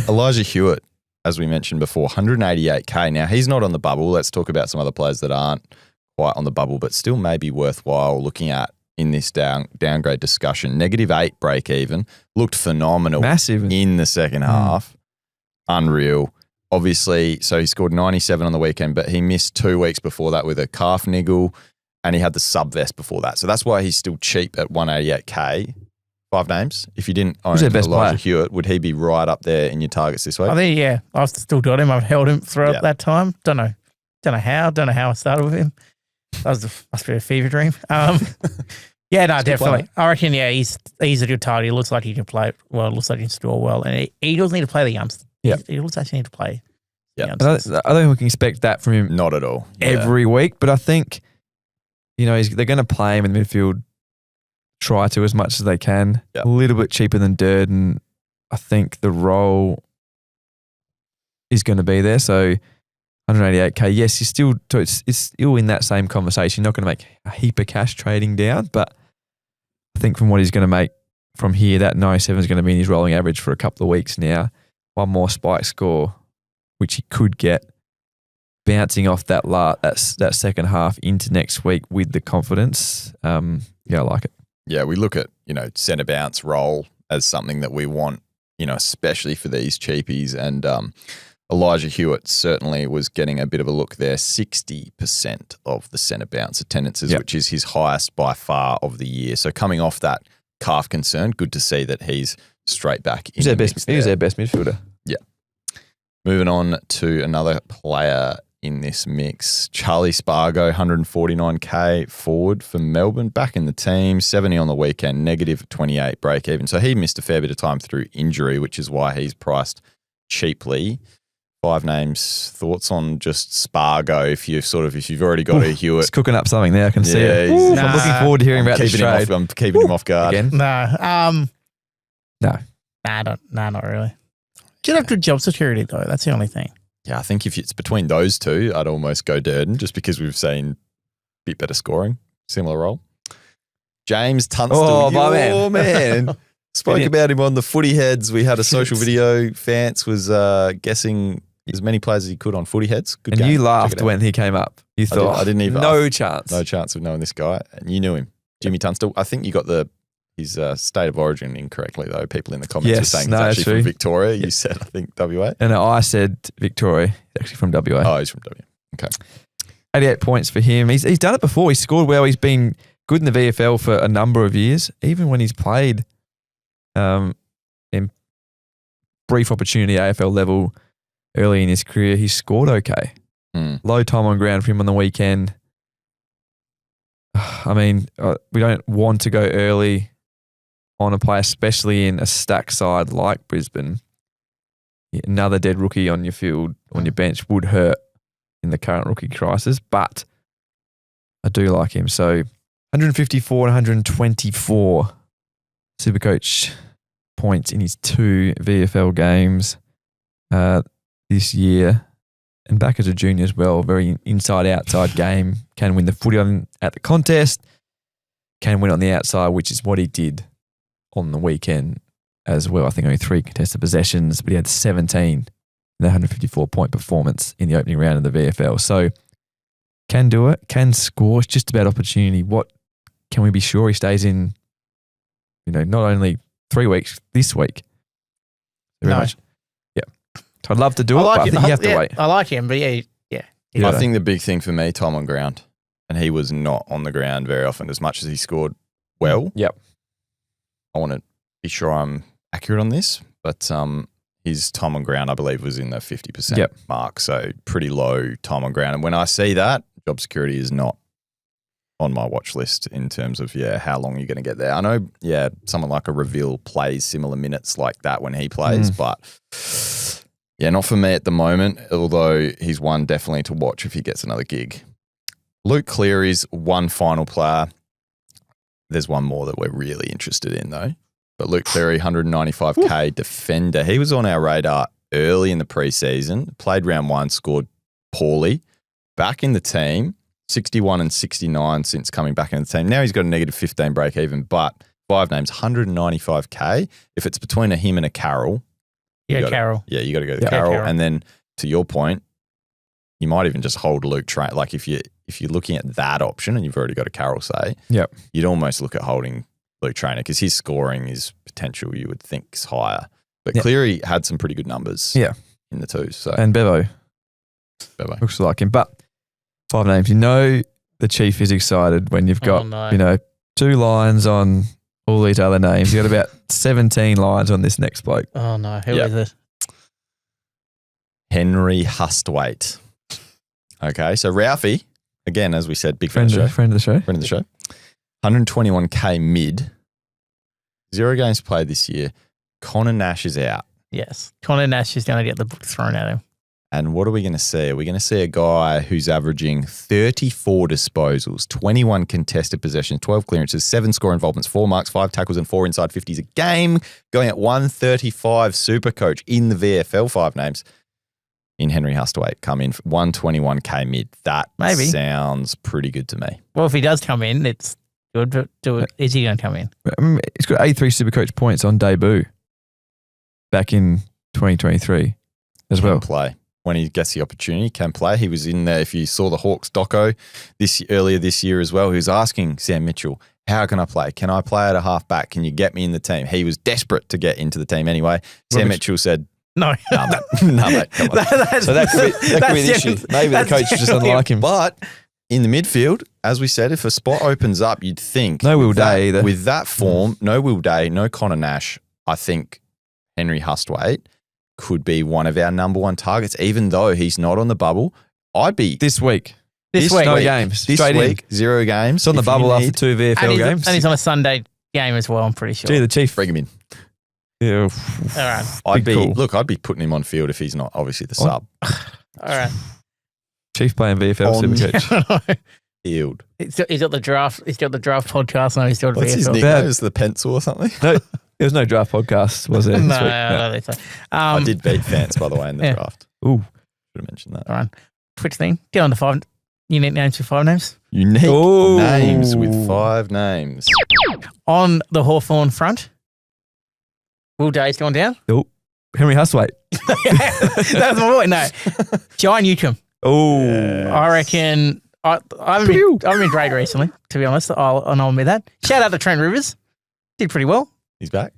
Elijah Hewitt, as we mentioned before, 188K. Now, he's not on the bubble. Let's talk about some other players that aren't quite on the bubble, but still may be worthwhile looking at in this downgrade discussion. -8 break even. Looked phenomenal. Massive. In the second half. Unreal. Obviously, so he scored 97 on the weekend, but he missed 2 weeks before that with a calf niggle, and he had the sub-vest before that. So that's why he's still cheap at 188K. 5 names. If you didn't own Elijah Hewitt, would he be right up there in your targets this week? I think, yeah. I've still got him. I've held him throughout that time. Don't know how. Don't know how I started with him. That must be a fever dream. Yeah, no, definitely. I reckon, yeah, he's a good target. It looks like he can play well. It looks like he can score well. And he does need to play the youngsters. Yeah. He does actually need to play the I youngsters. don't think we can expect that from him. Not at all. Every week. But I think, they're going to play him in the midfield, try to as much as they can. Yep. A little bit cheaper than Durden. I think the role is going to be there. So 188K, yes, it's still in that same conversation. You're not going to make a heap of cash trading down, but I think from what he's going to make from here, that 97 is going to be in his rolling average for a couple of weeks now. One more spike score, which he could get, bouncing off that second half into next week with the confidence. I like it. Yeah, we look at, centre bounce role as something that we want, especially for these cheapies. And Elijah Hewitt certainly was getting a bit of a look there. 60% of the centre bounce attendances, which is his highest by far of the year. So coming off that calf concern, good to see that he's straight back in the mix there. He's their best midfielder. Yeah. Moving on to another player in this mix, Charlie Spargo, 149K forward for Melbourne, back in the team, 70 on the weekend, -28 break even. So he missed a fair bit of time through injury, which is why he's priced cheaply. 5 names. Thoughts on just Spargo? If you've already got a Hewitt, he's cooking up something there. I can see it. I'm looking forward to hearing about this trade. I'm keeping him off guard again. No. No. Not really. Should have good job security though. That's the only thing. Yeah, I think if it's between those two, I'd almost go Durden just because we've seen a bit better scoring, similar role. James Tunstall, my man. Spoke about him on the Footy Heads. We had a social video. Fance was guessing as many players as he could on Footy Heads. Good game. You laughed when he came up. You thought, I didn't even. No chance. No chance of knowing this guy. And you knew him. Jimmy Tunstall. I think you got his state of origin incorrectly, though. People in the comments were saying he's actually from Victoria. You said, I think, WA. And I said Victoria. He's actually from WA. Oh, he's from WA. Okay. 88 points for him. He's done it before. He's scored well. He's been good in the VFL for a number of years. Even when he's played in brief opportunity AFL level early in his career, he scored okay. Low time on ground for him on the weekend. I mean, we don't want to go early on a play, especially in a stacked side like Brisbane. Another dead rookie on your field, on your bench, would hurt in the current rookie crisis, but I do like him. So 154 and 124 Supercoach points in his 2 VFL games this year, and back as a junior as well. Very inside-outside game. Can win the footy at the contest, can win on the outside, which is what he did on the weekend as well. I think only 3 contested possessions, but he had 17 in the 154-point performance in the opening round of the VFL. So can do it, can score. It's just about opportunity. What can we be sure he stays in, not only 3 weeks, this week? Very much. Yeah. So I'd love to do it, but I think you have to wait. I like him, but yeah. I think the big thing for me, time on ground, and he was not on the ground very often as much as he scored well. Yep. I want to be sure I'm accurate on this, but his time on ground, I believe, was in the 50% mark, so pretty low time on ground. And when I see that, job security is not on my watch list in terms of, how long you're going to get there. I know, someone like a Reveal plays similar minutes like that when he plays, but not for me at the moment, although he's one definitely to watch if he gets another gig. Luke Cleary's one final player. There's one more that we're really interested in though. But Luke Cleary, 195K defender. He was on our radar early in the preseason, played round 1, scored poorly. Back in the team, 61 and 69 since coming back in the team. Now he's got a -15 break even, but 5 names, 195K. If it's between him and a Carroll, Carroll. Yeah, you got to go to Yeah, Carroll. Carroll. And then to your point, you might even just hold Luke Trainer. Like if you're looking at that option and you've already got a Carroll, say, you'd almost look at holding Luke Trainer because his scoring is potential you would think is higher. But Cleary had some pretty good numbers in the twos. So. And Bevo looks like him. But 5 names. You know the Chief is excited when you've got, 2 lines on all these other names. You got about 17 lines on this next bloke. Oh, no. Who is it? Henry Hustwaite. Okay, so Ralphie, again, as we said, big friend of the show. Friend of the show. 121k mid. 0 games played this year. Connor Nash is out. Yes. Connor Nash is going to get the book thrown at him. And what are we going to see? Are we going to see a guy who's averaging 34 disposals, 21 contested possessions, 12 clearances, 7 score involvements, 4 marks, 5 tackles and 4 inside 50s a game, going at 135 Supercoach in the VFL, 5 names in Henry Hustwaite, come in 121k mid. That sounds pretty good to me. Well, if he does come in, it's good, but is he going to come in? He's got 83 Supercoach points on debut back in 2023 as well. Play. When he gets the opportunity, can play. He was in there. If you saw the Hawks doco earlier this year as well, he was asking Sam Mitchell, how can I play? Can I play at a half-back? Can you get me in the team? He was desperate to get into the team anyway. Sam Mitchell said, no, mate, come on. So that could be the issue. Maybe the coach just doesn't like him. But in the midfield, as we said, if a spot opens up, you'd think. No Will Day either. With that form, no Will Day, no Connor Nash, I think Henry Hustwaite could be one of our number 1 targets, even though he's not on the bubble. I'd be this week. No games. This week, 0 games. It's on the bubble after 2 VFL games. And he's on a Sunday game as well, I'm pretty sure. Gee, the Chief. Bring him in. Yeah. All right. I'd be putting him on field if he's not obviously the sub. All right. Chief playing VFL Supercoach. Field. He's got the draft. He's got the draft podcast. No, he's got What's VFL. his nickname? Is the pencil or something? No, there was no draft podcast, was there? No, I don't think so. I did beat Fance, by the way, in the draft. Ooh. Should have mentioned that. All right. Twitch thing. Get on the 5 unique names with 5 names. Unique names with 5 names. On the Hawthorn front, Will Day's gone down. Oh, Henry Hustwaite. That's my boy. No. Jai Newcomb. Oh. I reckon I haven't been great recently, to be honest. I'll admit that. Shout out to Trent Rivers. Did pretty well. He's back?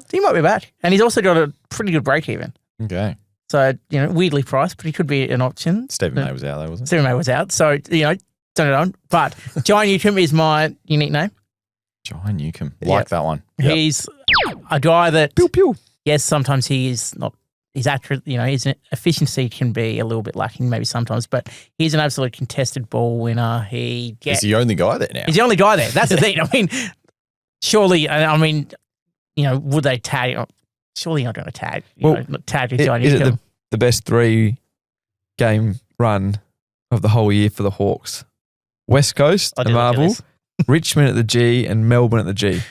He might be back. And he's also got a pretty good break even. Okay. So, weirdly priced, but he could be an option. Stephen May was out though, wasn't he? Stephen May was out. So, don't know. But Jai Newcomb is my unique name. Jai Newcomb. Like that one. Yep. He's a guy that, yes, sometimes he is not, he's accurate, his efficiency can be a little bit lacking maybe sometimes, but he's an absolute contested ball winner. He's the only guy there now. He's the only guy there. That's the thing. I mean, surely, would they tag? Surely not going to tag. Tag Jai Newcomb. Is it the best 3-game run of the whole year for the Hawks? West Coast, the Marvel, Richmond at the G, and Melbourne at the G.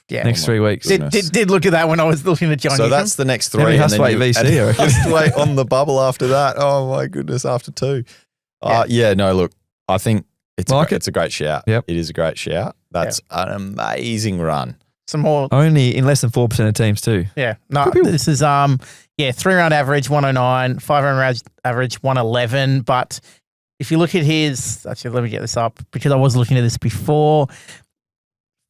Yeah, next 3 weeks. Did look at that when I was looking at Jai Newcomb. So that's the next 3. Henry Hustwaite VC, I reckon. Hustwaite on the bubble after that. Oh my goodness, after 2. Look, I think it's a great shout. Yep. It is a great shout. That's an amazing run. Some more. Only in less than 4% of teams too. Yeah. No, this is 3-round average 109, 5-round average 111. But if you look at his, actually let me get this up because I was looking at this before.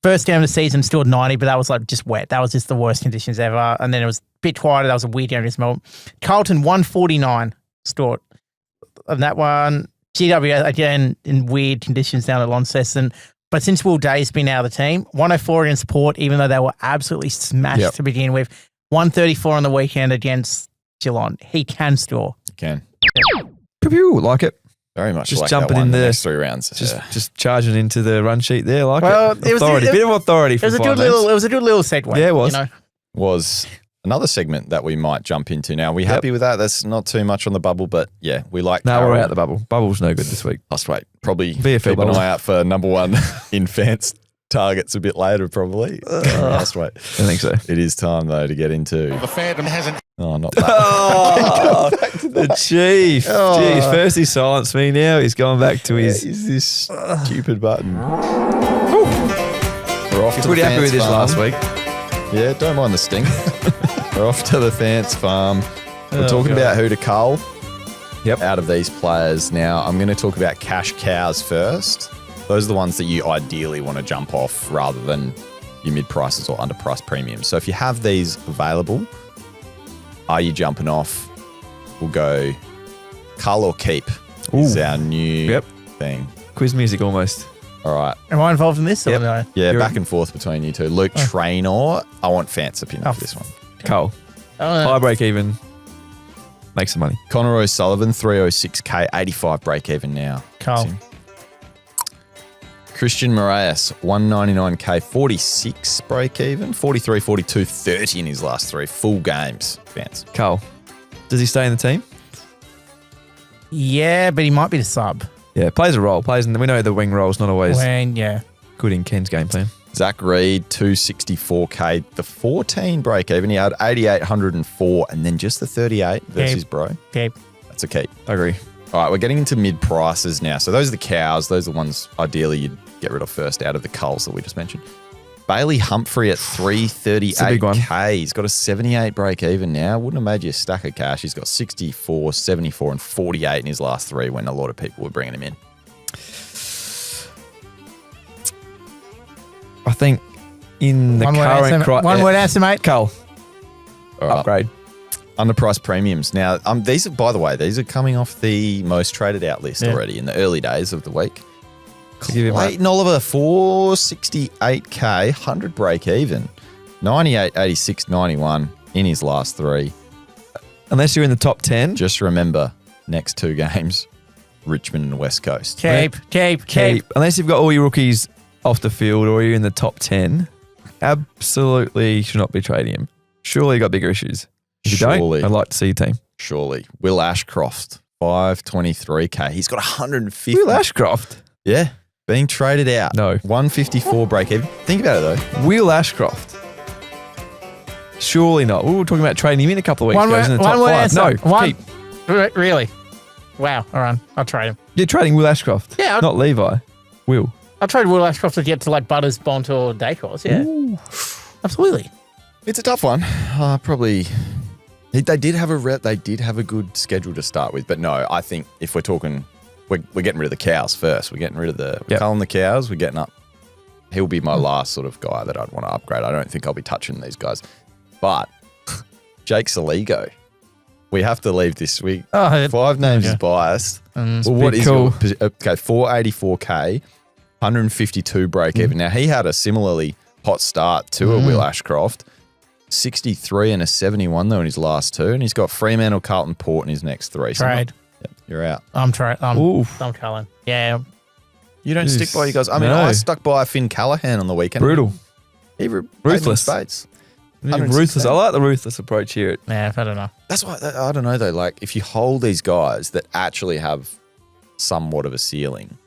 First game of the season stored 90, but that was like just wet. That was just the worst conditions ever. And then it was a bit quieter. That was a weird game against Melbourne. Carlton 149 stored. And that one, GW again in weird conditions down at Launceston. But since Will Day's been out of the team, 104 against Port, even though they were absolutely smashed to begin with. 134 on the weekend against Geelong. He can score. He can. Pew, like it. Very much just like jumping that one, in the there. next 3 rounds. Just charging into the run sheet there. Like it. Bit of authority. It was a good little segue. Yeah, it was. Was another segment that we might jump into now. Are we happy with that? That's not too much on the bubble, but yeah, we like No, we're out the bubble. Bubble's no good this week. Hustwaite. Probably VFL keep bubble. an eye out for number 1 in Fance targets a bit later, probably. Hustwaite. I think so. It is time, though, to get into... The fandom hasn't... Oh, not that. Oh, the Chief. Oh. Jeez, first he silenced me, now he's going back to his... Is this stupid button? We're off to Pretty the happy with Fance this farm. last week. Yeah, don't mind the sting. We're off to the Fance Farm. We're talking about who to cull out of these players. Now, I'm going to talk about cash cows first. Those are the ones that you ideally want to jump off rather than your mid-prices or underpriced premiums. So if you have these available, are you jumping off? We'll go cull or keep. Is our new thing. Quiz music almost. All right. Am I involved in this? Or no? Yeah, back and forth between you two. Luke Traynor. I want Fant's opinion for this one. Cull. High break even. Make some money. Connor O'Sullivan, 306k, 85 break even now. Cull. Christian Moraes, 199k, 46 break even. 43, 42, 30 in his last 3 full games. Fans. Cull. Does he stay in the team? Yeah, but he might be the sub. Yeah, plays a role. We know the wing role's not always good in Ken's game plan. Zach Reed, 264k, the 14 break even. He had 8,804 and then just the 38 versus Bro. Keep. That's a keep. I agree. All right, we're getting into mid prices now. So those are the cows. Those are the ones ideally you'd get rid of first out of the culls that we just mentioned. Bailey Humphrey at 338k. He's got a 78 break even now. Wouldn't have made you a stack of cash. He's got 64, 74 and 48 in his last 3 when a lot of people were bringing him in. I think in the current... One word answer, mate. Cull. All right. Upgrade. Underpriced premiums. Now, these are, by the way, these are coming off the most traded out list already in the early days of the week. Clayton Oliver, 468k, 100 break even. 98, 86, 91 in his last 3. Unless you're in the top 10. Just remember, next 2 games, Richmond and West Coast. Keep. Unless you've got all your rookies off the field or you're in the top 10, absolutely should not be trading him. Surely you got bigger issues. If you don't, I'd like to see your team. Surely. Will Ashcroft, 523k. He's got 150. Will Ashcroft? Yeah. Being traded out. No. 154 break even. Think about it though. Will Ashcroft? Surely not. We were talking about trading him in a couple of weeks ago. He's in the top 5. No, keep. Really? Wow. All right. I'll trade him. You're trading Will Ashcroft? Yeah. Not Levi. Will. I'll trade Will Ashcroft to get to like Butters, Bont or Daicos. Yeah. Ooh. Absolutely. It's a tough one. Probably... They did have a good schedule to start with, but no, I think if we're talking, we're getting rid of the cows first. We're getting rid of we're culling the cows. We're getting up. He'll be my last sort of guy that I'd want to upgrade. I don't think I'll be touching these guys. But Jake Saligo, we have to leave this week. 5 names is biased. Well, what is cool. Okay, 484k, 152 break even. Now he had a similarly hot start to a Will Ashcroft. 63 and a 71 though in his last 2, and he's got Fremantle, Carlton, Port in his next 3. Trade. So you're out. I'm culling. Yeah. You don't stick by you guys. I mean, I stuck by Finn Callaghan on the weekend. Brutal. Ruthless. Spades. Ruthless. I like the ruthless approach here. Yeah, I don't know. That's why I don't know though. Like if you hold these guys that actually have somewhat of a ceiling,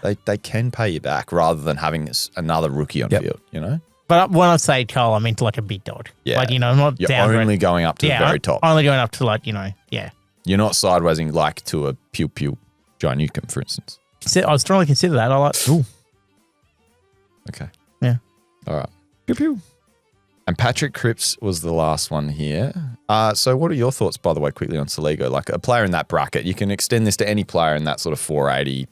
they can pay you back rather than having another rookie on field. You know. But when I say cull, I mean to like a big dog. Yeah. Like, I'm not You're only going up to the very top. Only going up to like, You're not sidewaysing like to a Pew Joe Newcomb, for instance. I strongly consider that. I like. Ooh. Okay. Yeah. All right. Pew. And Patrick Cripps was the last one here. So what are your thoughts, by the way, quickly on Saligo? Like a player in that bracket, you can extend this to any player in that sort of 480,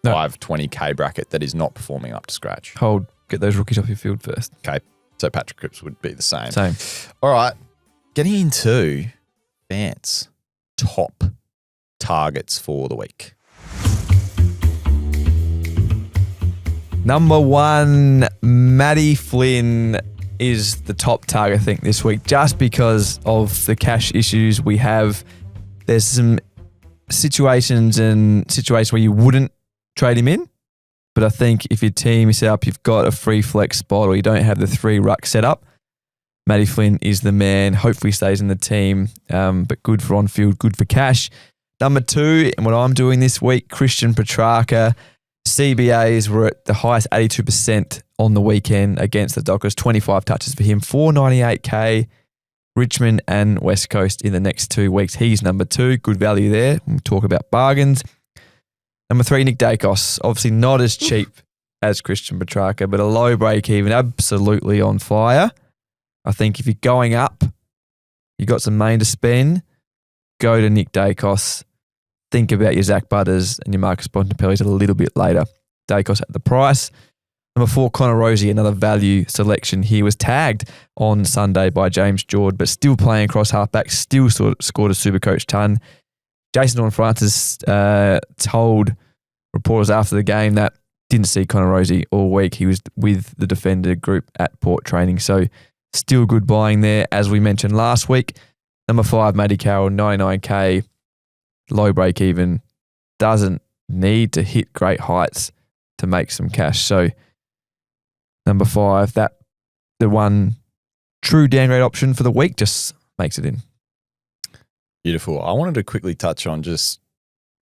520k bracket that is not performing up to scratch. Hold. Get those rookies off your field first. Okay. So Patrick Cripps would be the same. Same. All right. Getting into Vance top targets for the week. Number 1, Matty Flynn is the top target, I think, this week, just because of the cash issues we have. There's some situations where you wouldn't trade him in. But I think if your team is set up, you've got a free flex spot or you don't have the 3 ruck set up, Matty Flynn is the man. Hopefully stays in the team, but good for on-field, good for cash. Number 2, and what I'm doing this week, Christian Petrarca. CBAs were at the highest 82% on the weekend against the Dockers. 25 touches for him, 498k. Richmond and West Coast in the next 2 weeks. He's number 2. Good value there. We'll talk about bargains. Number 3, Nick Daicos. Obviously not as cheap as Christian Petrarca, but a low break even, absolutely on fire. I think if you're going up, You got some money to spend, go to Nick Daicos. Think about your Zach Butters and your Marcus Bontempellis a little bit later. Daicos at the price. Number 4, Connor Rozee, another value selection. He was tagged on Sunday by James Jord, but still playing across halfback, still scored a Supercoach ton. Jason Horne-Francis told reporters after the game that didn't see Connor Rozee all week. He was with the defender group at Port training. So still good buying there. As we mentioned last week, number 5, Matty Carroll, 99K, low break even, doesn't need to hit great heights to make some cash. So number 5, that the one true downgrade option for the week, just makes it in. Beautiful. I wanted to quickly touch on, just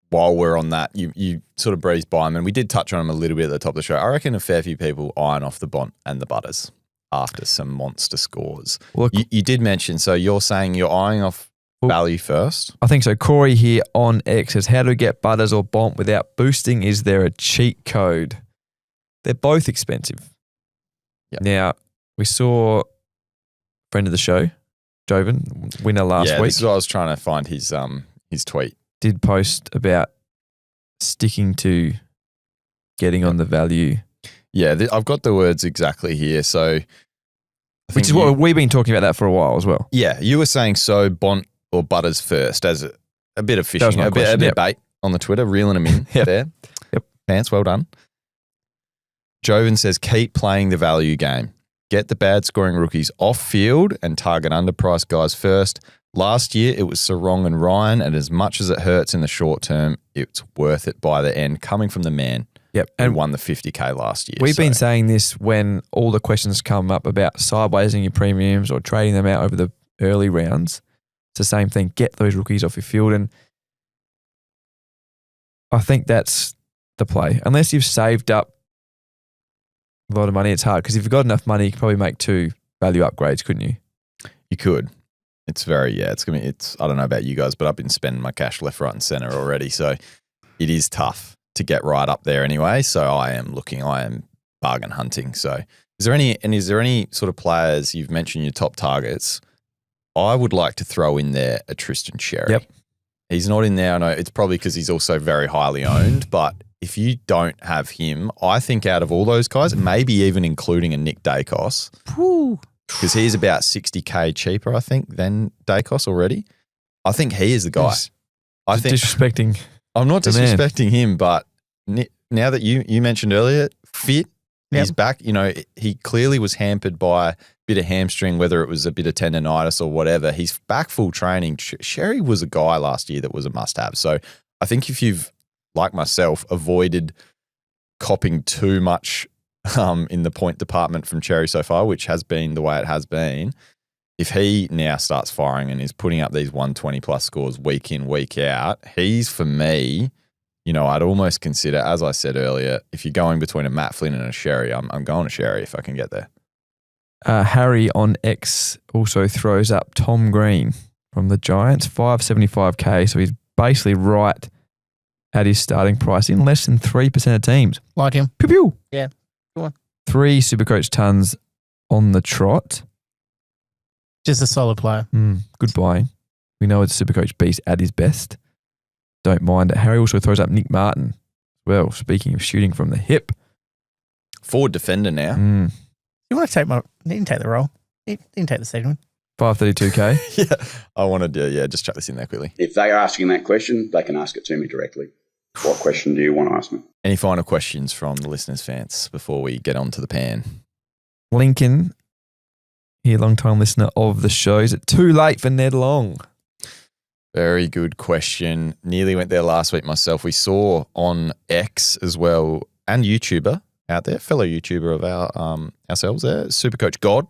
while we're on that, you sort of breezed by him, and we did touch on him a little bit at the top of the show. I reckon a fair few people iron off the Bont and the Butters after some monster scores. Look, you did mention, so you're saying you're eyeing off value first? I think so. Corey here on X says, how do we get Butters or Bont without boosting? Is there a cheat code? They're both expensive. Yep. Now, we saw a friend of the show, Joven, winner last week. This is what I was trying to find his tweet. Did post about sticking to getting on the value. Yeah, I've got the words exactly here. So, which is what we've been talking about that for a while as well. Yeah, you were saying so Bont or Butters first as a bit of fishing, a bit of bait on the Twitter, reeling them in there. Yep. Pants, well done. Joven says, keep playing the value game. Get the bad scoring rookies off field and target underpriced guys first. Last year, it was Sarong and Ryan, and as much as it hurts in the short term, it's worth it by the end, coming from the man. Yep. And won the 50K last year. We've been saying this when all the questions come up about sidewaysing your premiums or trading them out over the early rounds. It's the same thing. Get those rookies off your field. And I think that's the play. Unless you've saved up a lot of money, it's hard. Because if you've got enough money, you could probably make 2 value upgrades, couldn't you? You could. It's I don't know about you guys, but I've been spending my cash left, right and center already. So it is tough to get right up there anyway. So I am bargain hunting. So is there any sort of players, you've mentioned your top targets, I would like to throw in there a Tristan Sherry. Yep. He's not in there. I know it's probably because he's also very highly owned, but if you don't have him, I think out of all those guys, maybe even including a Nick Daicos, because he's about 60K cheaper, I think, than Daicos already. I think he is the guy. I think disrespecting. I'm not disrespecting him, but now that you mentioned earlier, fit, he's back. You know, he clearly was hampered by a bit of hamstring, whether it was a bit of tendonitis or whatever. He's back full training. Sherry was a guy last year that was a must-have. So I think if you've, like myself, avoided copping too much in the point department from Cherry so far, which has been the way it has been, if he now starts firing and is putting up these 120-plus scores week in, week out, he's, for me, you know, I'd almost consider, as I said earlier, if you're going between a Matt Flynn and a Sherry, I'm going to Sherry if I can get there. Harry on X also throws up Tom Green from the Giants, 575K, so he's basically right at his starting price in less than 3% of teams. Like him. Pew pew. Yeah, go on. 3 Supercoach tons on the trot. Just a solid player. Good buying. We know it's Supercoach beast at his best. Don't mind it. Harry also throws up Nick Martin. Well, speaking of shooting from the hip. Forward defender now. You want to take he didn't take the role. He didn't take the segment. 532K. Yeah, I want to just chuck this in there quickly. If they are asking that question, they can ask it to me directly. What question do you want to ask me? Any final questions from the listeners' fans before we get on to the pan? Lincoln, here, long-time listener of the show. Is it too late for Ned Long? Very good question. Nearly went there last week myself. We saw on X as well, and YouTuber out there, fellow YouTuber of ourselves there, Supercoach God.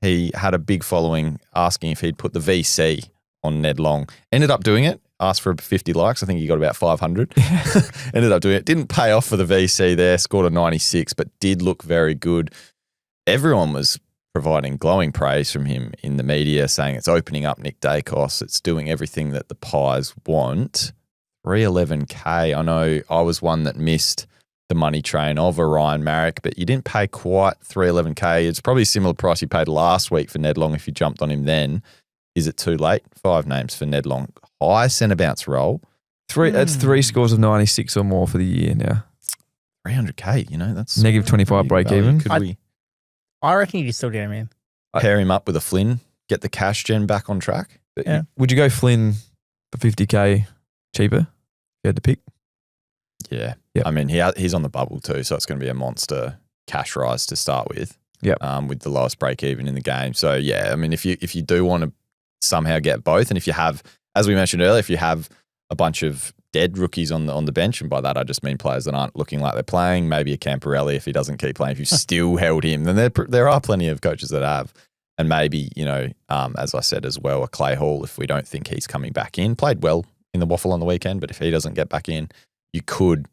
He had a big following asking if he'd put the VC on Ned Long. Ended up doing it. Asked for 50 likes. I think he got about 500. Ended up doing it. Didn't pay off for the VC there. Scored a 96, but did look very good. Everyone was providing glowing praise from him in the media, saying it's opening up Nick Daicos. It's doing everything that the Pies want. 311K. I know I was one that missed the money train of a Ryan Marrick, but you didn't pay quite 311K. It's probably a similar price you paid last week for Ned Long if you jumped on him then. Is it too late? 5 names for Ned Long. High centre bounce role. That's 3 scores of 96 or more for the year now. 300K, that's Negative 25 break even. Could we I reckon you can still get him in. pair him up with a Flynn, get the cash gen back on track? Yeah. Would you go Flynn for 50K cheaper if you had to pick? Yeah. Yep. I mean, he's on the bubble too, so it's going to be a monster cash rise to start with. Yep. With the lowest break even in the game. So yeah, I mean, if you do want to somehow get both, and if you have, as we mentioned earlier, if you have a bunch of dead rookies on the bench, and by that I just mean players that aren't looking like they're playing, maybe a Camporelli if he doesn't keep playing, if you still held him, then there are plenty of coaches that have. And maybe, as I said as well, a Clay Hall, if we don't think he's coming back in, played well in the waffle on the weekend, but if he doesn't get back in, you could,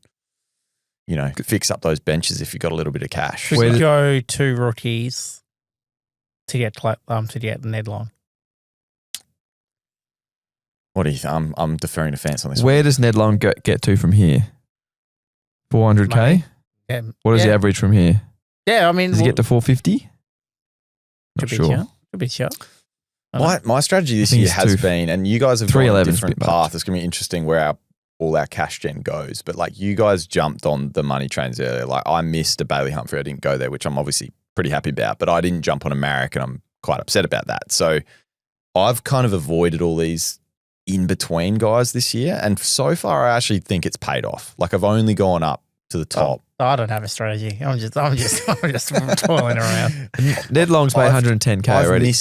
fix up those benches if you've got a little bit of cash. Should we go 2 rookies to get Ned Long? What do you think? I'm deferring to Fance on this Where one. does Ned Long get to from here? 400K? Money. Yeah. What is the average from here? Yeah, I mean, Does he get to 450? Not sure. Could be sure. My strategy this year has been, and you guys have gone a different path. It's going to be interesting where all our cash gen goes. But like you guys jumped on the money trains earlier. Like I missed a Bailey Humphrey. I didn't go there, which I'm obviously pretty happy about. But I didn't jump on a Marek, and I'm quite upset about that. So I've kind of avoided all these in between guys this year, and so far I actually think it's paid off. Like I've only gone up to the top. I don't have a strategy. I'm just toiling around. Ned Long's made 110K already.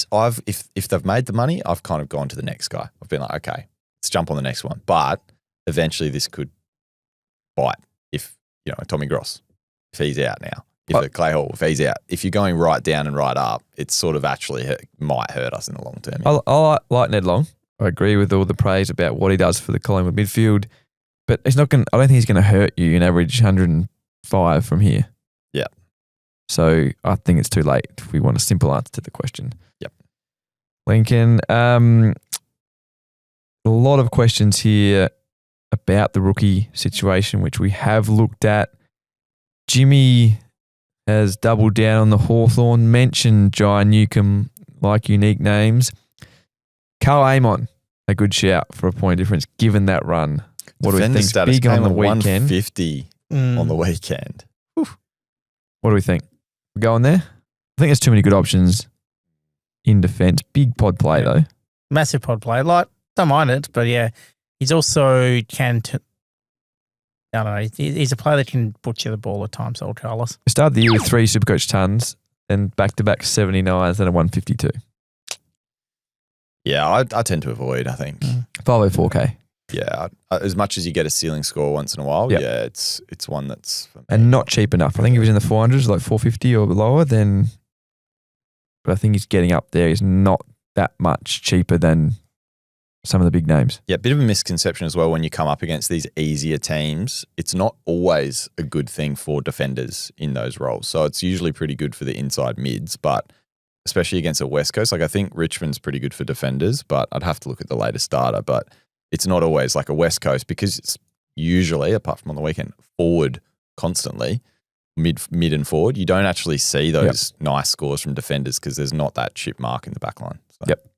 If they've made the money, I've kind of gone to the next guy. I've been like, okay, let's jump on the next one. But eventually this could bite if, Tommy Gross, if he's out now. If Clay Hall, if he's out. If you're going right down and right up, it sort of actually might hurt us in the long term. I like Ned Long. I agree with all the praise about what he does for the Collingwood midfield, but I don't think he's going to hurt you and average 105 from here. Yeah. So I think it's too late if we want a simple answer to the question. Yep. Lincoln, a lot of questions here about the rookie situation, which we have looked at. Jimmy has doubled down on the Hawthorn, mentioned Jai Newcomb like unique names. Carl Amon, a good shout for a point difference given that run. What do we think? Big on the weekend. 150 on the weekend. Oof. What do we think? We're going there? I think there's too many good options in defence. Big pod play though. Massive pod play. Like, don't mind it, but yeah, he's also I don't know. He's a player that can butcher the ball at times, old Carlos. We started the year with 3 Supercoach tons and back-to-back 79s and a 152. Yeah, I tend to avoid, I think. 504K. Yeah, as much as you get a ceiling score once in a while, yeah, it's one that's... And not cheap enough. I think if he's in the 400s, like 450 or lower, then... But I think he's getting up there. He's not that much cheaper than some of the big names. Yeah, bit of a misconception as well when you come up against these easier teams. It's not always a good thing for defenders in those roles. So it's usually pretty good for the inside mids, but especially against a West Coast, like I think Richmond's pretty good for defenders, but I'd have to look at the latest data. But it's not always like a West Coast because it's usually, apart from on the weekend, forward constantly, mid and forward. You don't actually see those nice scores from defenders because there's not that chip mark in the back line. So. Yep.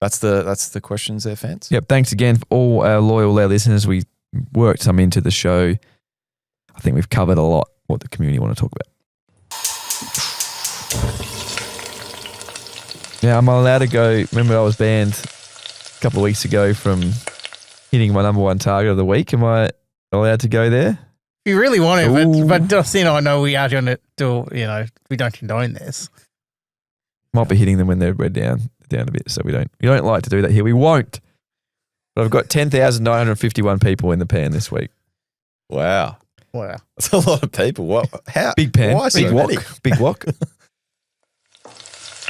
That's the questions there, fans. Yep. Thanks again for all our loyal listeners. We worked some into the show. I think we've covered a lot what the community want to talk about. Now, am I allowed to go? Remember, I was banned a couple of weeks ago from hitting my number one target of the week. Am I allowed to go there? If you really want to, but Dusty and I know we are going to do, we don't condone this. Might be hitting them when they're read down a bit, so we don't like to do that here. We won't. But I've got 10,951 people in the pan this week. Wow. That's a lot of people. What? How? Big pan. Why so big many? walk. Big walk.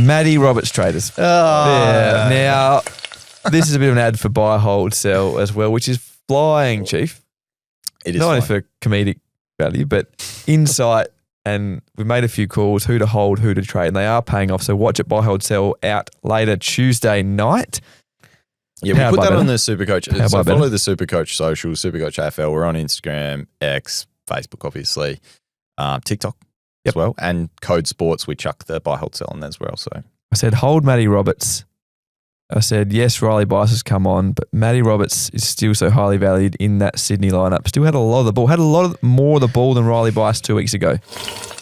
Matty Roberts traders. Oh. Yeah. Now, this is a bit of an ad for buy, hold, sell as well, which is flying, Chief. It is not only flying. for comedic value, but insight. And we've made a few calls, who to hold, who to trade, and they are paying off. So watch it, buy, hold, sell out later Tuesday night. Yeah, we put that on the SuperCoach. So follow Better. the SuperCoach social, SuperCoach AFL. We're on Instagram, X, Facebook, obviously, TikTok as well, and Code Sports. We chuck the buy, hold, sell on there as well. So I said hold Matty Roberts I said, yes, Riley Bice has come on, but Matty Roberts is still so highly valued in that Sydney lineup. Still had a lot of the ball, had a lot more of the ball than Riley Bice 2 weeks ago,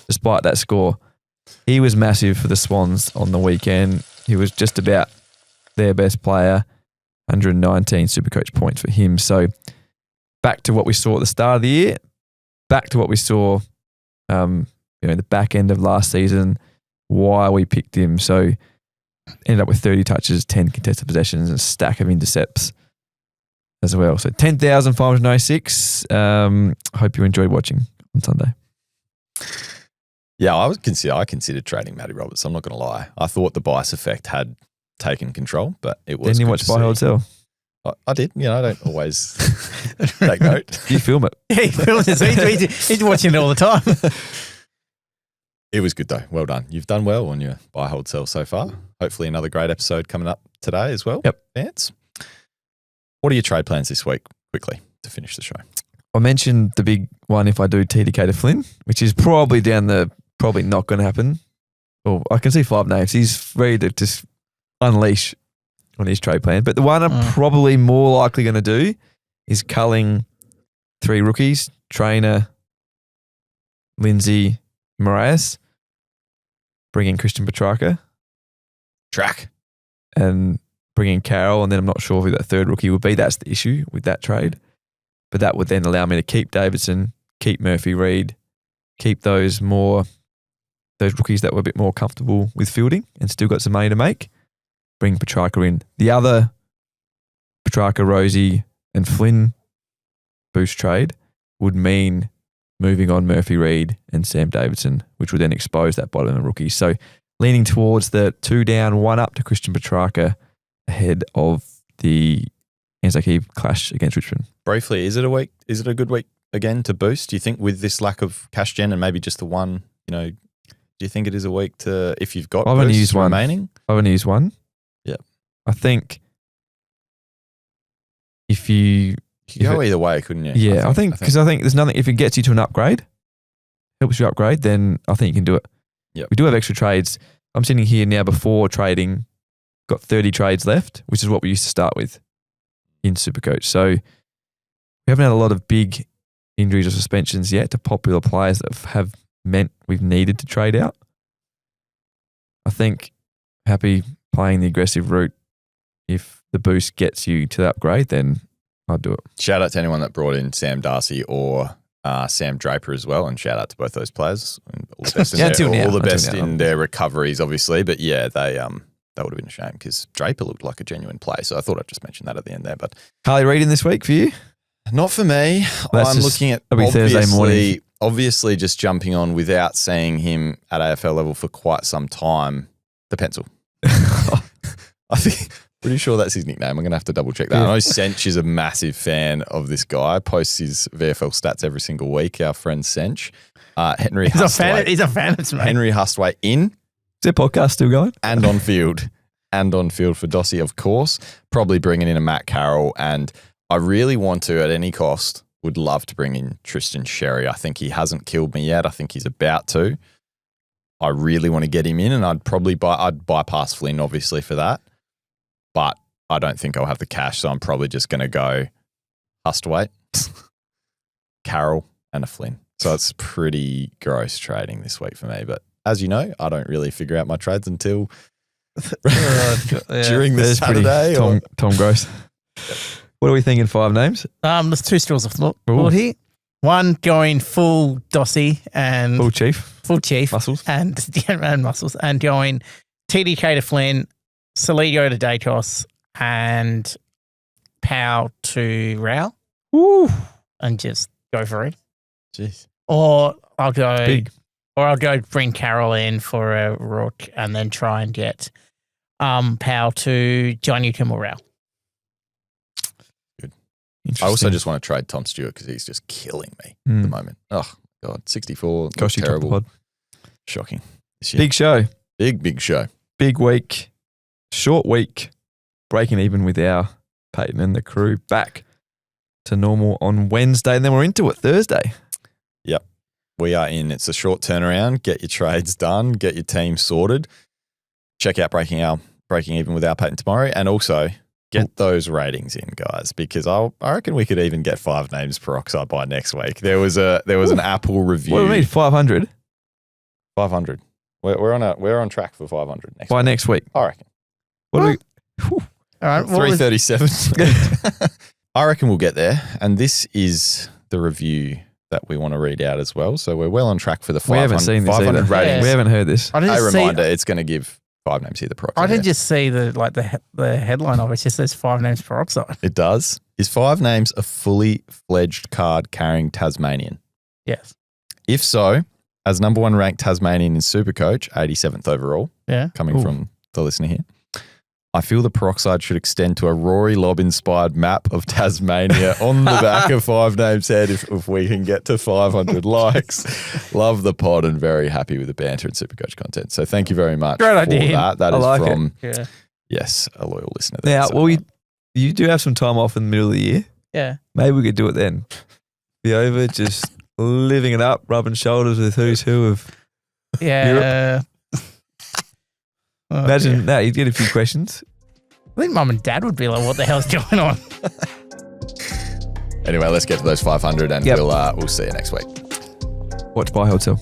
despite that score. He was massive for the Swans on the weekend. He was just about their best player, 119 Supercoach points for him. So back to what we saw at the start of the year, back to what we saw the back end of last season, why we picked him. So ended up with 30 touches, 10 contested possessions, and a stack of intercepts as well. So 10,596. Hope you enjoyed watching on Sunday. Yeah, I considered trading Matty Roberts. I'm not going to lie. I thought the bias effect had taken control, but it was. Didn't you watch Buy, Hold, Sell? I did. I don't always take note. You film it. Yeah, he films it. So he's watching it all the time. It was good though. Well done. You've done well on your Buy, Hold, Sell so far. Hopefully another great episode coming up today as well. Yep. Vance, what are your trade plans this week, quickly, to finish the show? I mentioned the big one if I do TDK to Flynn, which is probably not going to happen. Well, I can see 5 names. He's ready to just unleash on his trade plan. But the one I'm probably more likely going to do is culling 3 rookies, Trainer, Lindsay, Moraes, bring in Christian Petrarca. Track. And bring in Carroll, and then I'm not sure who that third rookie would be. That's the issue with that trade. But that would then allow me to keep Davidson, keep Murphy Reid, keep those rookies that were a bit more comfortable with fielding and still got some money to make. Bring Petrarca in. The other Petrarca, Rosie and Flynn boost trade would mean moving on Murphy Reid and Sam Davidson, which would then expose that bottom of rookies. So leaning towards the 2 down, 1 up to Christian Petrarca ahead of the Anzac Eve clash against Richmond. Briefly, is it a good week again to boost? Do you think with this lack of cash gen and maybe just the one, do you think it is a week to, if you've got boosts remaining? I've only used one. Yeah. I think if you go either way, couldn't you? Yeah, I think there's nothing, if it gets you to an upgrade, helps you upgrade, then I think you can do it. Yeah. We do have extra trades. I'm sitting here now before trading, got 30 trades left, which is what we used to start with in Supercoach. So we haven't had a lot of big injuries or suspensions yet to popular players that have meant we've needed to trade out. I think happy playing the aggressive route. If the boost gets you to the upgrade, then I'd do it. Shout out to anyone that brought in Sam Darcy or Sam Draper as well, and shout out to both those players. All the best in their recoveries, obviously. But yeah, that would have been a shame because Draper looked like a genuine play. So I thought I'd just mention that at the end there. But Harley Reid in this week for you? Not for me. I'm looking at Thursday morning. Obviously just jumping on without seeing him at AFL level for quite some time. The pencil. I think. Pretty sure that's his nickname. I'm going to have to double check that. I know Sench is a massive fan of this guy. Posts his VFL stats every single week. Our friend Sench. Henry Hustwaite. He's a fan of mate. Henry Hustwaite in. Is their podcast still going? And on field. And on field for Dossie, of course. Probably bringing in a Matt Carroll. And I really want to, at any cost, would love to bring in Tristan Sherry. I think he hasn't killed me yet. I think he's about to. I really want to get him in, and I'd bypass Flynn, obviously, for that. But I don't think I'll have the cash, so I'm probably just going to go Hustwaite, Carroll, and a Flynn. So it's pretty gross trading this week for me. But as you know, I don't really figure out my trades until during this Saturday. Tom Gross. What are we thinking? 5 names? There's 2 straws of thought here. One going full Dossie and full chief muscles and muscles, and going TDK to Flynn, Salido to Daicos, and Powell to Rao. Woo. And just go for it. Jeez. Or I'll go bring Carroll in for a rook and then try and get Powell to John Newcomb or Rao. Good. I also just want to trade Tom Stewart because he's just killing me at the moment. Oh, God. 64. Gosh, terrible. Shocking. Big show. Big show. Big week. Short week. Breaking even with our Peyton and the crew. Back to normal on Wednesday. And then we're into it Thursday. Yep. We are in. It's a short turnaround. Get your trades done. Get your team sorted. Check out Breaking Our breaking even without Peyton tomorrow. And also get those ratings in, guys, because I reckon we could even get 5 names per oxide by next week. There was an Apple review. What do you mean, 500? 500. We're on track for 500 next by week. next week. I reckon. What do we? All right, 337. I reckon we'll get there. And this is the review that we want to read out as well. So we're well on track for the 500, We haven't seen this 500 either. ratings. We haven't heard this. I didn't A see- reminder, it's going to give 5 names here, the per oxide. I did just see the headline of it. It just says 5 names per oxide. It does. Is 5 names a fully fledged card carrying Tasmanian? Yes. If so, as number 1 ranked Tasmanian in Supercoach, 87th overall, Yeah. coming from the listener here, I feel the peroxide should extend to a Rory Lobb-inspired map of Tasmania on the back of 5 names head if we can get to 500 likes. Love the pod and very happy with the banter and Supercoach content. So thank you very much Great for idea. that. That I is like from, Yeah. yes, a loyal listener there. Now, So, well, you do have some time off in the middle of the year. Yeah. Maybe we could do it then. Be over, just living it up, rubbing shoulders with who's who of. Yeah. Oh, Imagine dear. that you'd get a few questions. I think Mum and Dad would be like, "What the hell's going on?" anyway, let's get to those 500 and Yep. we'll see you next week. Watch Buy Hotel.